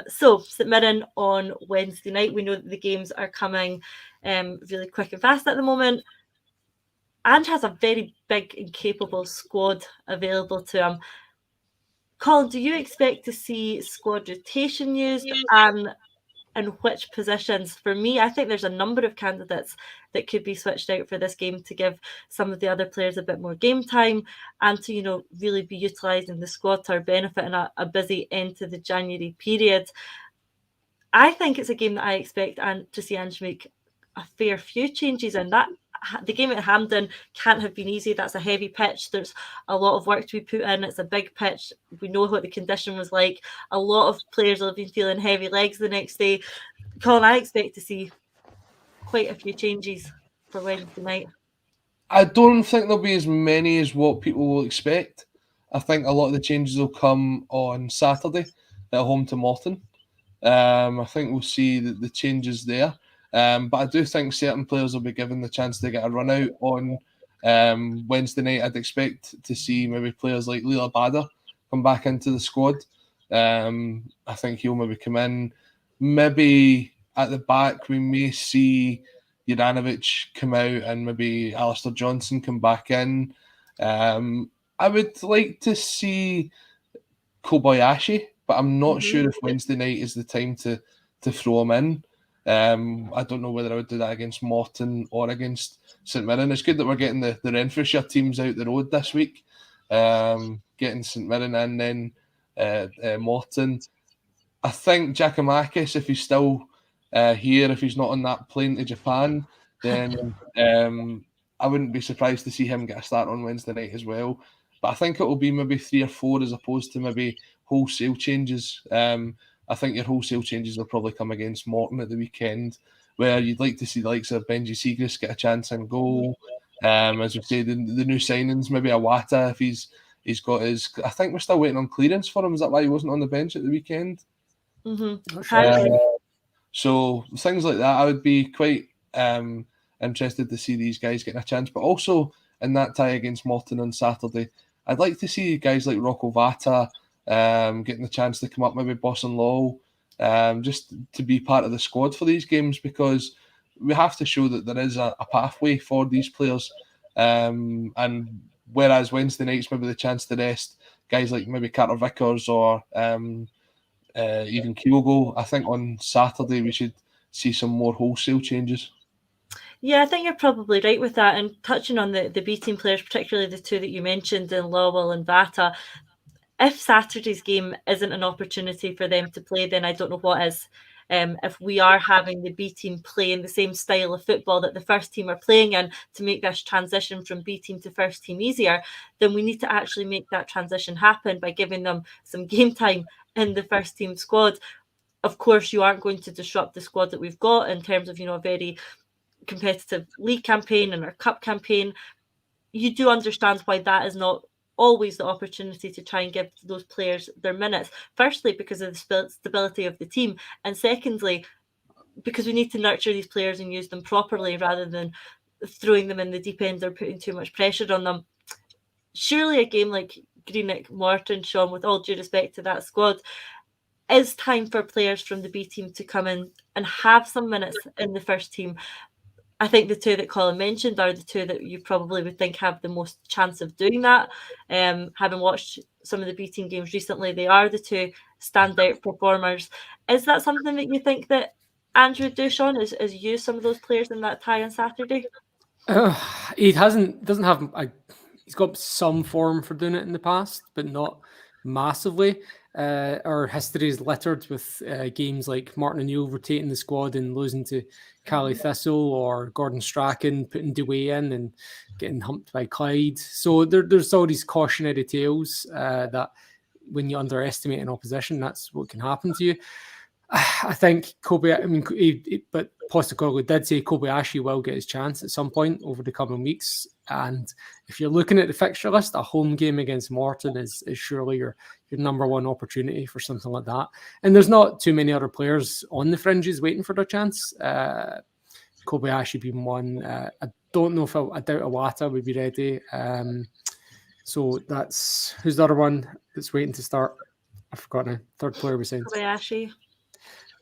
So St Mirren on Wednesday night. We know that the games are coming really quick and fast at the moment. Ange has a very big and capable squad available to him. Colin, do you expect to see squad rotation used? And in which positions. For me, I think there's a number of candidates that could be switched out for this game to give some of the other players a bit more game time and to, really be utilising the squad to our benefit in a busy end to the January period. I think it's a game that I expect to see Ange make a fair few changes in. That the game at Hampden can't have been easy. That's a heavy pitch. There's a lot of work to be put in. It's a big pitch. We know what the condition was like. A lot of players will have been feeling heavy legs the next day. Colin, I expect to see quite a few changes for Wednesday night. I don't think there'll be as many as what people will expect. I think a lot of the changes will come on Saturday at home to Morton. I think we'll see the changes there. But I do think certain players will be given the chance to get a run out on Wednesday night. I'd expect to see maybe players like Lila Bader come back into the squad. I think he'll maybe come in. Maybe at the back we may see Juranovic come out and maybe Alistair Johnson come back in. I would like to see Kobayashi, but I'm not sure if Wednesday night is the time to throw him in. I don't know whether I would do that against Morton or against St Mirren. It's good that we're getting the Renfrewshire teams out the road this week. Getting St Mirren and then Morton. I think Giakoumakis, if he's still here, if he's not on that plane to Japan, then I wouldn't be surprised to see him get a start on Wednesday night as well. But I think it will be maybe 3 or 4 as opposed to maybe wholesale changes. I think your wholesale changes will probably come against Morton at the weekend, where you'd like to see the likes of Benji Siegrist get a chance and goal. As we say, the new signings, maybe Awata, if he's got his... I think we're still waiting on clearance for him. Is that why he wasn't on the bench at the weekend? So things like that, I would be quite interested to see these guys getting a chance. But also in that tie against Morton on Saturday, I'd like to see guys like Rocco Vata getting the chance to come up, maybe Boston Law, just to be part of the squad for these games, because we have to show that there is a pathway for these players. And whereas Wednesday night's maybe the chance to rest guys like maybe Carter Vickers or even Kyogo, I think on Saturday we should see some more wholesale changes. Yeah, I think you're probably right with that. And touching on the B team players, particularly the two that you mentioned in Lawwell and Vata, if Saturday's game isn't an opportunity for them to play, then I don't know what is. If we are having the B team play in the same style of football that the first team are playing in to make this transition from B team to first team easier, then we need to actually make that transition happen by giving them some game time in the first team squad. Of course, you aren't going to disrupt the squad that we've got in terms of, a very competitive league campaign and our cup campaign. You do understand why that is not always the opportunity to try and give those players their minutes. Firstly, because of the stability of the team, and secondly, because we need to nurture these players and use them properly rather than throwing them in the deep end or putting too much pressure on them. Surely a game like Greenock Morton, Sean, with all due respect to that squad, is time for players from the B team to come in and have some minutes in the first team. I think the two that Colin mentioned are the two that you probably would think have the most chance of doing that. Having watched some of the B team games recently, they are the two standout performers. Is that something that you think that Ange would do, Sean, is use some of those players in that tie on Saturday? He doesn't have he's got some form for doing it in the past, but not massively. Our history is littered with games like Martin O'Neill rotating the squad and losing to Cali Thistle, or Gordon Strachan putting Dewey in and getting humped by Clyde. So there's all these cautionary tales that when you underestimate an opposition, that's what can happen to you. I think but Postecoglou did say Kobayashi will get his chance at some point over the coming weeks. And if you're looking at the fixture list, a home game against Morton is surely your number one opportunity for something like that. And there's not too many other players on the fringes waiting for their chance. Kobayashi being one. I don't know if I doubt Awata would be ready. So that's who's the other one that's waiting to start? I forgot now. Third player we signed. Kobayashi.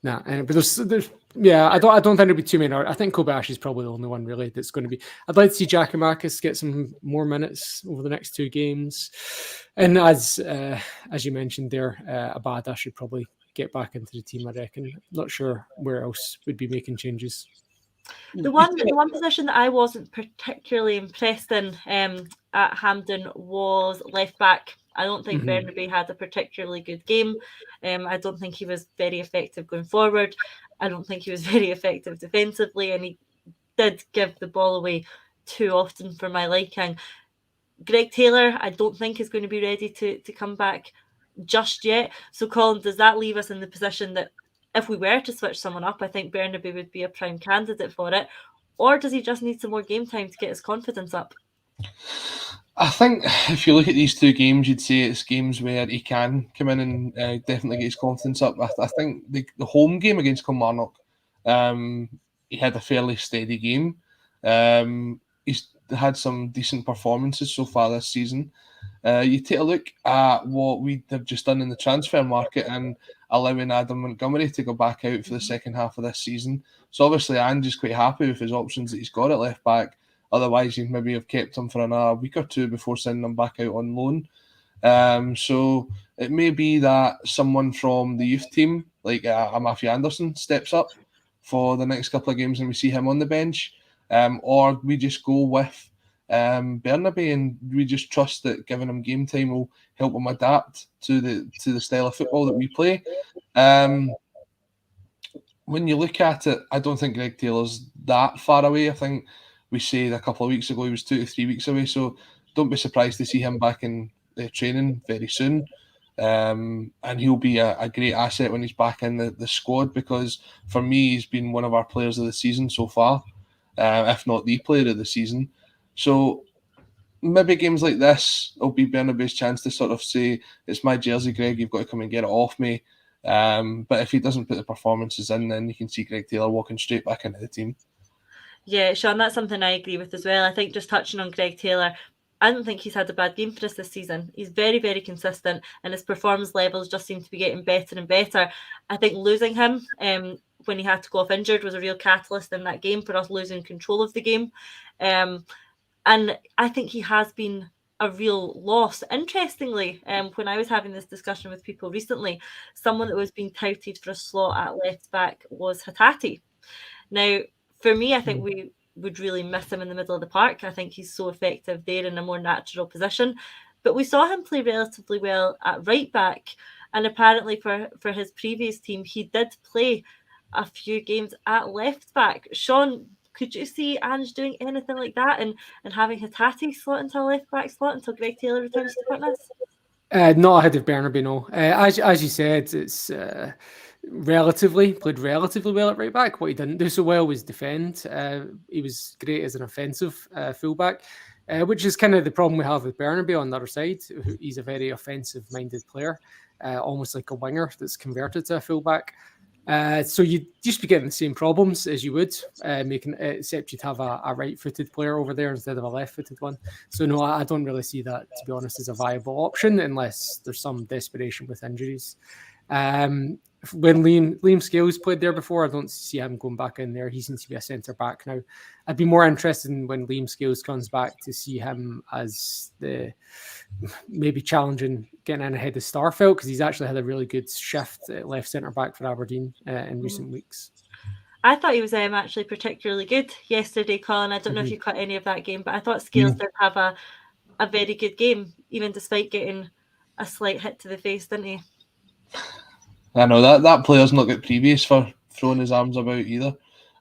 Nah, but there's I don't think there'll be too many. I think Kobayashi is probably the only one really that's going to be. I'd like to see Giakoumakis get some more minutes over the next 2 games, and as you mentioned there, Abada should probably get back into the team, I reckon. Not sure where else would be making changes. The one position that I wasn't particularly impressed in at Hampden was left back. I don't think Bernabei had a particularly good game. I don't think he was very effective going forward. I don't think he was very effective defensively, and he did give the ball away too often for my liking. Greg Taylor, I don't think is going to be ready to come back just yet. So, Colin, does that leave us in the position that if we were to switch someone up, I think Bernabei would be a prime candidate for it? Or does he just need some more game time to get his confidence up? I think if you look at these two games, you'd say it's games where he can come in and definitely get his confidence up. I think the home game against Kilmarnock, he had a fairly steady game. He's had some decent performances so far this season. You take a look at what we have just done in the transfer market and allowing Adam Montgomery to go back out for the second half of this season. So obviously Ange is quite happy with his options that he's got at left back. Otherwise, he'd maybe have kept him for another week or two before sending him back out on loan. So it may be that someone from the youth team, like a Matthew Anderson, steps up for the next couple of games and we see him on the bench. Or we just go with Bernabei and we just trust that giving him game time will help him adapt to the style of football that we play. When you look at it, I don't think Greg Taylor's that far away. I think we said a couple of weeks ago he was 2 to 3 weeks away, so don't be surprised to see him back in training very soon. And he'll be a great asset when he's back in the squad, because for me he's been one of our players of the season so far, if not the player of the season. So maybe games like this will be Bernabei's chance to sort of say, it's my jersey, Greg, you've got to come and get it off me. But if he doesn't put the performances in, then you can see Greg Taylor walking straight back into the team. Yeah, Sean, that's something I agree with as well. I think just touching on Greg Taylor, I don't think he's had a bad game for us this season. He's very, very consistent and his performance levels just seem to be getting better and better. I think losing him when he had to go off injured was a real catalyst in that game for us losing control of the game. And I think he has been a real loss. Interestingly, when I was having this discussion with people recently, someone that was being touted for a slot at left back was Hatate. Now, for me, I think we would really miss him in the middle of the park. I think he's so effective there in a more natural position. But we saw him play relatively well at right back. And apparently for his previous team, he did play a few games at left back. Sean, could you see Ange doing anything like that and having Hatate slot into a left back slot until Greg Taylor returns to fitness? Not ahead of Bernabei, no. As you said, it's played relatively well at right back. What he didn't do so well was defend. He was great as an offensive fullback, which is kind of the problem we have with Bernabei on the other side. He's a very offensive-minded player, almost like a winger that's converted to a fullback. So you'd just be getting the same problems as you would, except you'd have a right-footed player over there instead of a left-footed one. So no, I don't really see that, to be honest, as a viable option unless there's some desperation with injuries. When Liam Scales played there before, I don't see him going back in there. He seems to be a centre back now. I'd be more interested in when Liam Scales comes back to see him as the maybe challenging, getting in ahead of Starfelt, because he's actually had a really good shift at left centre back for Aberdeen in recent weeks. I thought he was actually particularly good yesterday, Colin. I don't know if you caught any of that game, but I thought Scales did have a very good game, even despite getting a slight hit to the face, didn't he? I know that player's not got previous for throwing his arms about either.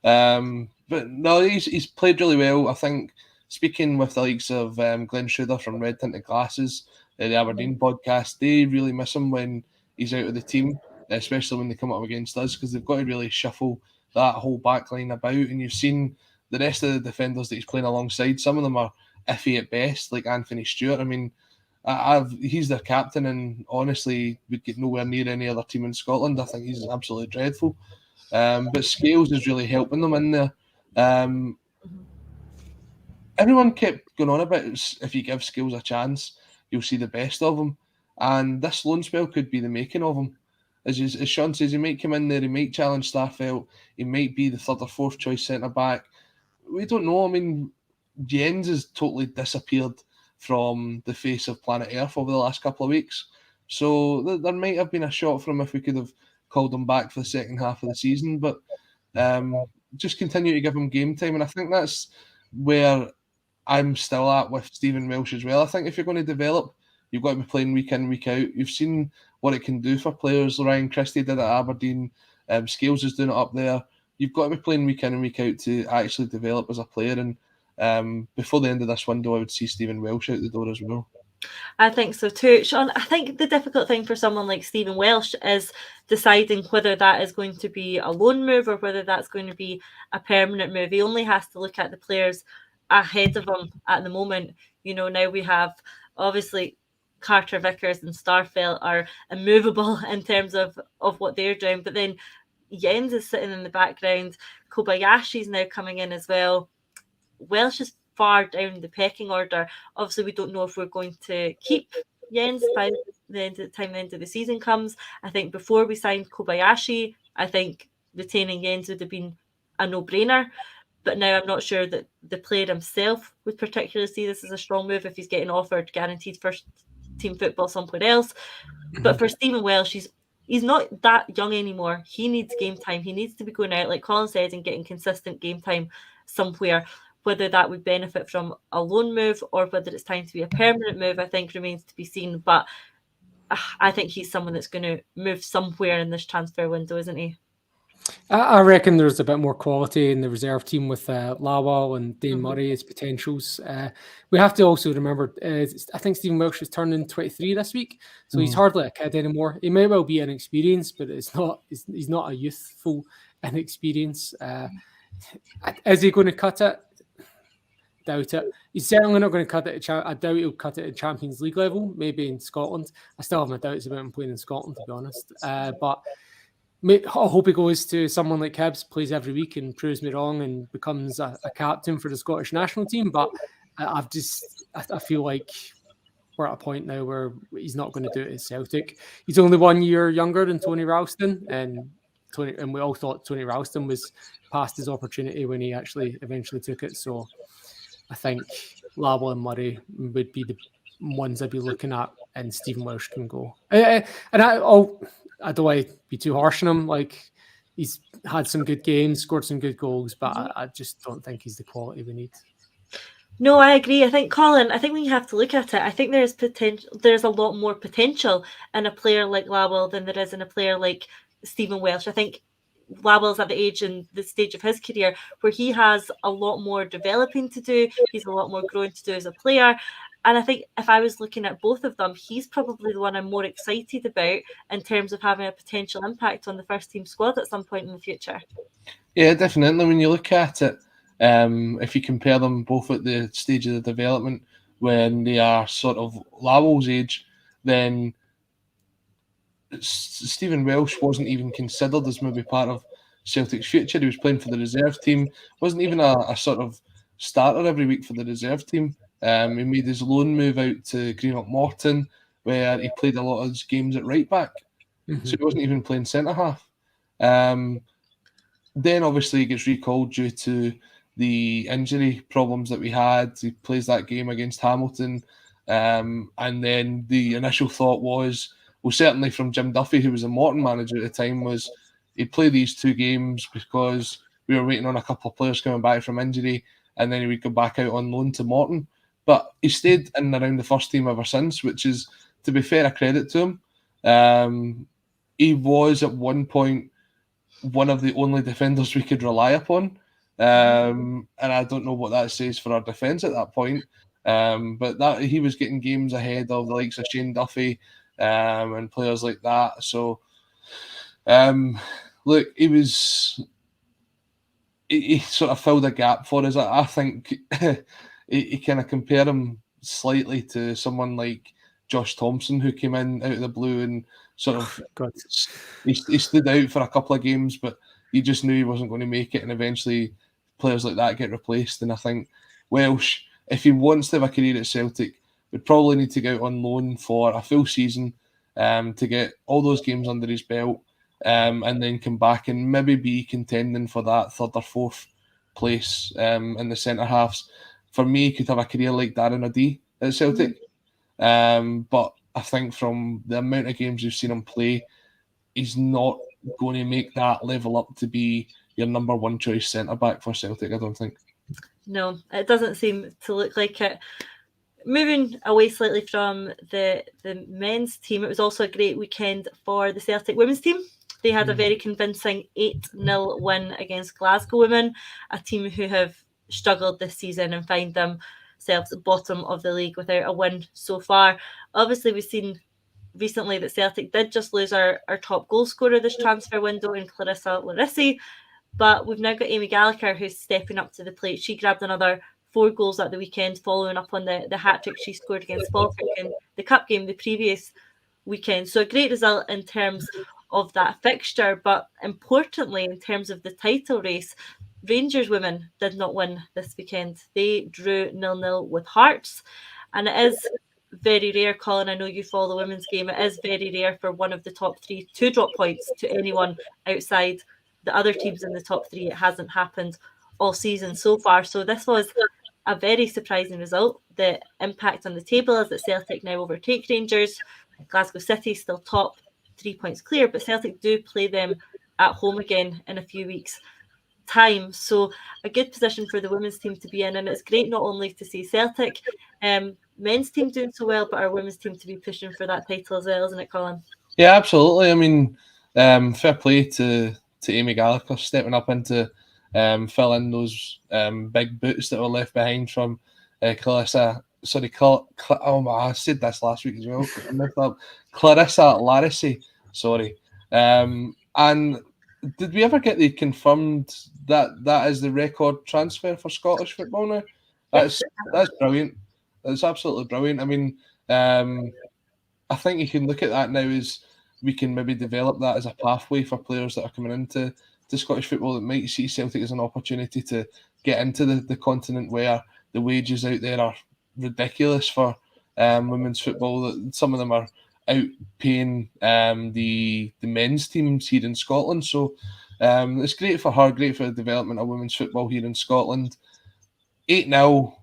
But no, he's played really well. I think speaking with the likes of Glenn Schroeder from Red Tinted Glasses, the Aberdeen podcast, they really miss him when he's out of the team, especially when they come up against us, because they've got to really shuffle that whole back line about. And you've seen the rest of the defenders that he's playing alongside. Some of them are iffy at best, like Anthony Stewart. I mean, he's their captain, and honestly, would get nowhere near any other team in Scotland. I think he's absolutely dreadful. But Scales is really helping them in there. Everyone kept going on about if you give Scales a chance, you'll see the best of him. And this loan spell could be the making of him. As Sean says, he might come in there, he might challenge Starfelt, he might be the third or fourth choice centre-back. We don't know. I mean, Jens has totally disappeared from the face of planet Earth over the last couple of weeks. So there might have been a shot for him if we could have called him back for the second half of the season, but just continue to give him game time. And I think that's where I'm still at with Stephen Welsh as well. I think if you're going to develop, you've got to be playing week in, week out. You've seen what it can do for players. Ryan Christie did it at Aberdeen. Scales is doing it up there. You've got to be playing week in and week out to actually develop as a player. And before the end of this window, I would see Stephen Welsh out the door as well. I think so too. Sean, I think the difficult thing for someone like Stephen Welsh is deciding whether that is going to be a loan move or whether that's going to be a permanent move. He only has to look at the players ahead of him at the moment. Now we have obviously Carter Vickers and Starfelt are immovable in terms of what they're doing, but then Jens is sitting in the background. Kobayashi's now coming in as well. Welsh is far down the pecking order. Obviously, we don't know if we're going to keep Jens by the time the end of the season comes. I think before we signed Kobayashi, I think retaining Jens would have been a no-brainer. But now I'm not sure that the player himself would particularly see this as a strong move if he's getting offered guaranteed first team football somewhere else. But for Stephen Welsh, he's not that young anymore. He needs game time. He needs to be going out, like Colin said, and getting consistent game time somewhere. Whether that would benefit from a loan move or whether it's time to be a permanent move, I think remains to be seen. But I think he's someone that's going to move somewhere in this transfer window, isn't he? I reckon there's a bit more quality in the reserve team with Lawal and Dane Murray as potentials. We have to also remember, I think Stephen Welsh is turning 23 this week, so he's hardly a kid anymore. He may well be inexperienced, but he's not a youthful inexperience. Is he going to cut it? Doubt it. He's certainly not going to cut it. I doubt he'll cut it at Champions League level, maybe in Scotland. I still have my doubts about him playing in Scotland, to be honest. But I hope he goes to someone like Hibs, plays every week and proves me wrong and becomes a captain for the Scottish national team. But I feel like we're at a point now where he's not going to do it at Celtic. He's only 1 year younger than Tony Ralston, and we all thought Tony Ralston was past his opportunity when he actually eventually took it. So I think Lawal and Murray would be the ones I'd be looking at, and Stephen Welsh can go. And I don't want to be too harsh on him. Like, he's had some good games, scored some good goals, but I just don't think he's the quality we need. No, I agree. I think, Colin, when you have to look at it, I think there's potential. There's a lot more potential in a player like Lawal than there is in a player like Stephen Welsh. I think Lawal's at the age and the stage of his career where he has a lot more developing to do. He's a lot more growing to do as a player. And I think if I was looking at both of them, he's probably the one I'm more excited about in terms of having a potential impact on the first team squad at some point in the future. Yeah, definitely. When you look at it, if you compare them both at the stage of the development when they are sort of Lawal's age, then Stephen Welsh wasn't even considered as maybe part of Celtic's future. He was playing for the reserve team. Wasn't even a sort of starter every week for the reserve team. He made his loan move out to Greenock Morton, where he played a lot of his games at right back. So he wasn't even playing centre half. Then obviously he gets recalled due to the injury problems that we had. He plays that game against Hamilton. And then the initial thought was, well, certainly from Jim Duffy, who was the Morton manager at the time, was he'd play these two games because we were waiting on a couple of players coming back from injury, and then he would go back out on loan to Morton. But he stayed in and around the first team ever since, which is, to be fair, a credit to him. He was at one point one of the only defenders we could rely upon. And I don't know what that says for our defence at that point. But that he was getting games ahead of the likes of Shane Duffy and players like that. So, look, he sort of filled a gap for us. I think he kind of compare him slightly to someone like Josh Thompson, who came in out of the blue and sort of he stood out for a couple of games, but you just knew he wasn't going to make it, and eventually players like that get replaced. And I think Welsh, if he wants to have a career at Celtic, would probably need to go out on loan for a full season to get all those games under his belt, and then come back and maybe be contending for that third or fourth place in the centre halves. For me, he could have a career like Darren O'Dea at Celtic. But I think from the amount of games we've seen him play, he's not going to make that level up to be your number one choice centre-back for Celtic, I don't think. No, it doesn't seem to look like it. Moving away slightly from the men's team, it was also a great weekend for the Celtic women's team. They had a very convincing 8-0 win against Glasgow Women, a team who have struggled this season and find themselves at the bottom of the league without a win so far. Obviously, we've seen recently that Celtic did just lose our top goal scorer this transfer window in Clarissa Larissi, but we've now got Amy Gallagher who's stepping up to the plate. She grabbed another 4 goals at the weekend, following up on the hat-trick she scored against Falkirk in the cup game the previous weekend. So a great result in terms of that fixture, but importantly in terms of the title race, Rangers women did not win this weekend. They drew 0-0 with Hearts, and it is very rare, Colin, I know you follow the women's game, it is very rare for one of the top 3 to drop points to anyone outside the other teams in the top 3. It hasn't happened all season so far. So this was a very surprising result. The impact on the table is that Celtic now overtake Rangers. Glasgow City still top, 3 points clear, but Celtic do play them at home again in a few weeks' time. So a good position for the women's team to be in. And it's great not only to see Celtic men's team doing so well, but our women's team to be pushing for that title as well, isn't it, Colin? Yeah, absolutely. I mean, fair play to Amy Gallagher stepping up into fill in those big boots that were left behind from Clarissa. Sorry, I said this last week as well. I messed up. Clarissa Larissi. Sorry. And did we ever get the confirmed that is the record transfer for Scottish football now? That's brilliant. That's absolutely brilliant. I mean, I think you can look at that now as we can maybe develop that as a pathway for players that are coming into Scottish football that might see Celtic as an opportunity to get into the continent where the wages out there are ridiculous for women's football. Some of them are outpaying the men's teams here in Scotland. So it's great for her, great for the development of women's football here in Scotland. 8-0.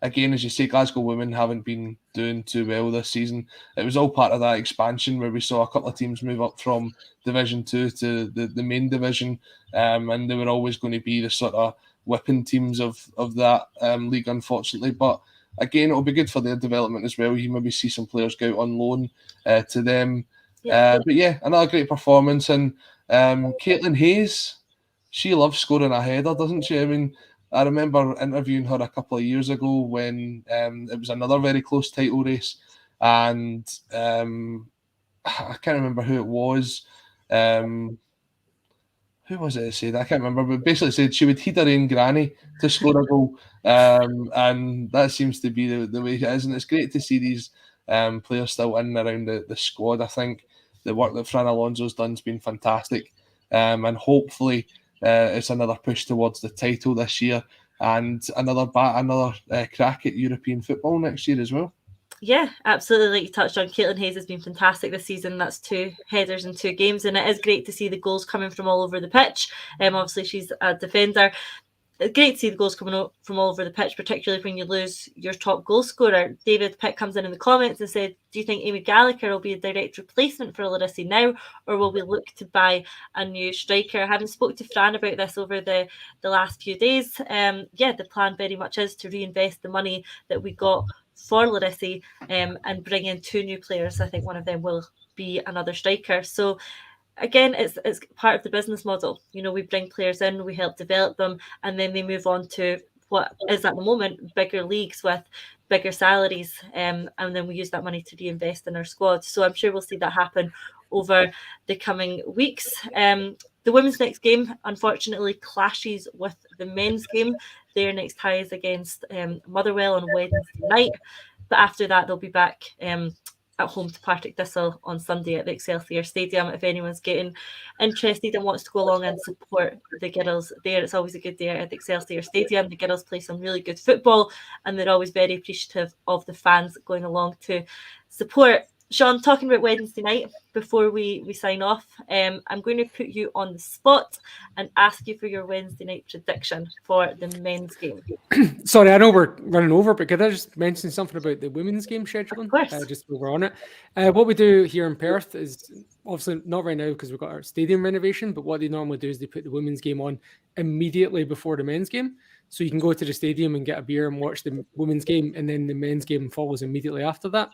Again, as you say, Glasgow women haven't been doing too well this season. It was all part of that expansion where we saw a couple of teams move up from Division 2 to the main division, and they were always going to be the sort of whipping teams of that league, unfortunately. But again, it'll be good for their development as well. You maybe see some players go out on loan to them. But yeah, another great performance. And Caitlin Hayes, she loves scoring a header, doesn't she? I mean, I remember interviewing her a couple of years ago when it was another very close title race, and I can't remember who it was. Who was it that said? I can't remember, but basically said she would heed her own granny to score a goal, and that seems to be the way it is. And it's great to see these players still in and around the squad. I think the work that Fran Alonso's done has been fantastic, and hopefully it's another push towards the title this year and another crack at European football next year as well. Yeah, absolutely. Like you touched on, Caitlin Hayes has been fantastic this season. That's 2 headers in 2 games, and it is great to see the goals coming from all over the pitch. Obviously, she's a defender. It's great to see the goals coming from all over the pitch, particularly when you lose your top goal scorer. David Pitt comes in the comments and said, do you think Amy Gallagher will be a direct replacement for Larissi now, or will we look to buy a new striker? I haven't spoke to Fran about this over the last few days. The plan very much is to reinvest the money that we got for Larissi and bring in 2 new players. I think one of them will be another striker. So again, it's part of the business model. You know, we bring players in, we help develop them, and then they move on to what is at the moment bigger leagues with bigger salaries, and then we use that money to reinvest in our squad. So I'm sure we'll see that happen over the coming weeks. The women's next game, unfortunately, clashes with the men's game. Their next tie is against Motherwell on Wednesday night, but after that they'll be back at home to Partick Thistle on Sunday at the Excelsior Stadium. If anyone's getting interested and wants to go along and support the girls there, it's always a good day at the Excelsior Stadium. The girls play some really good football, and they're always very appreciative of the fans going along to support. Sean, talking about Wednesday night, before we sign off, I'm going to put you on the spot and ask you for your Wednesday night prediction for the men's game. Sorry, I know we're running over, but could I just mention something about the women's game scheduling? Of course. Just while we're on it. What we do here in Perth is obviously not right now because we've got our stadium renovation, but what they normally do is they put the women's game on immediately before the men's game. So you can go to the stadium and get a beer and watch the women's game, and then the men's game follows immediately after that.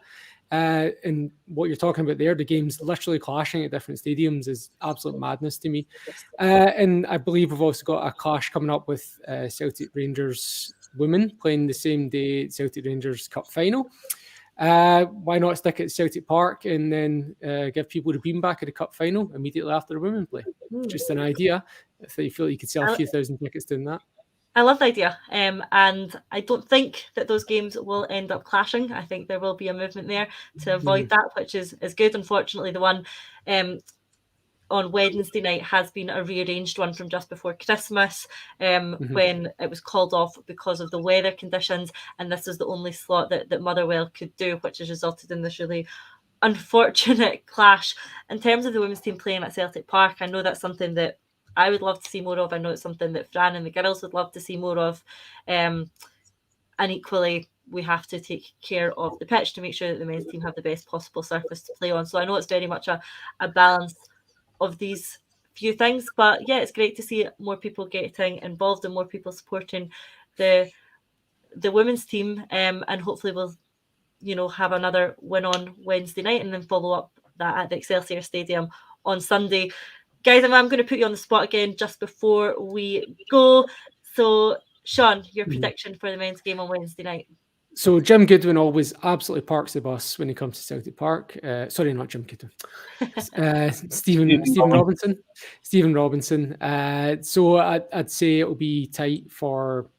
And what you're talking about there, the games literally clashing at different stadiums is absolute madness to me. And I believe we've also got a clash coming up with Celtic Rangers women playing the same day Celtic Rangers Cup final. Why not stick at Celtic Park and then give people the beam back at the Cup final immediately after the women play? Just an idea. If you feel you could sell a few thousand tickets doing that. I love the idea, and I don't think that those games will end up clashing. I think there will be a movement there to avoid that, which is good. Unfortunately, the one on Wednesday night has been a rearranged one from just before Christmas, when it was called off because of the weather conditions, and this is the only slot that Motherwell could do, which has resulted in this really unfortunate clash. In terms of the women's team playing at Celtic Park, I know that's something that I would love to see more of. I know it's something that Fran and the girls would love to see more of. And equally, we have to take care of the pitch to make sure that the men's team have the best possible surface to play on. So I know it's very much a balance of these few things. But yeah, it's great to see more people getting involved and more people supporting the women's team. And hopefully we'll, have another win on Wednesday night and then follow up that at the Excelsior Stadium on Sunday. Guys, I'm going to put you on the spot again just before we go. So, Sean, your prediction for the men's game on Wednesday night? So, Jim Goodwin always absolutely parks the bus when he comes to Celtic Park. Sorry, not Jim Goodwin. Stephen Robinson. Stephen Robinson. So, I'd say it'll be tight for...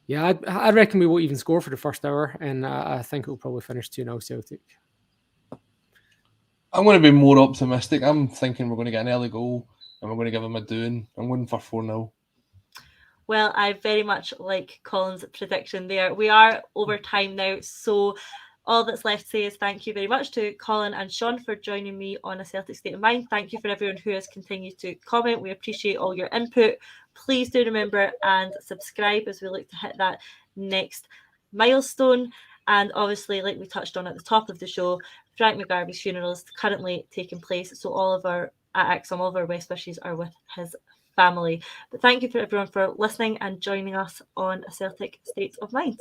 Yeah, I reckon we won't even score for the first hour, and I think it'll probably finish 2-0 Celtic. I'm going to be more optimistic. I'm thinking we're going to get an early goal and we're going to give them a doing. I'm going for 4-0. Well, I very much like Colin's prediction there. We are over time now, so all that's left to say is thank you very much to Colin and Sean for joining me on A Celtic State of Mind. Thank you for everyone who has continued to comment. We appreciate all your input. Please do remember and subscribe as we look to hit that next milestone. And obviously, like we touched on at the top of the show, Frank McGarvey's funeral is currently taking place. So all of our, at Acsom, all of our best wishes are with his family. But thank you for everyone for listening and joining us on A Celtic State of Mind.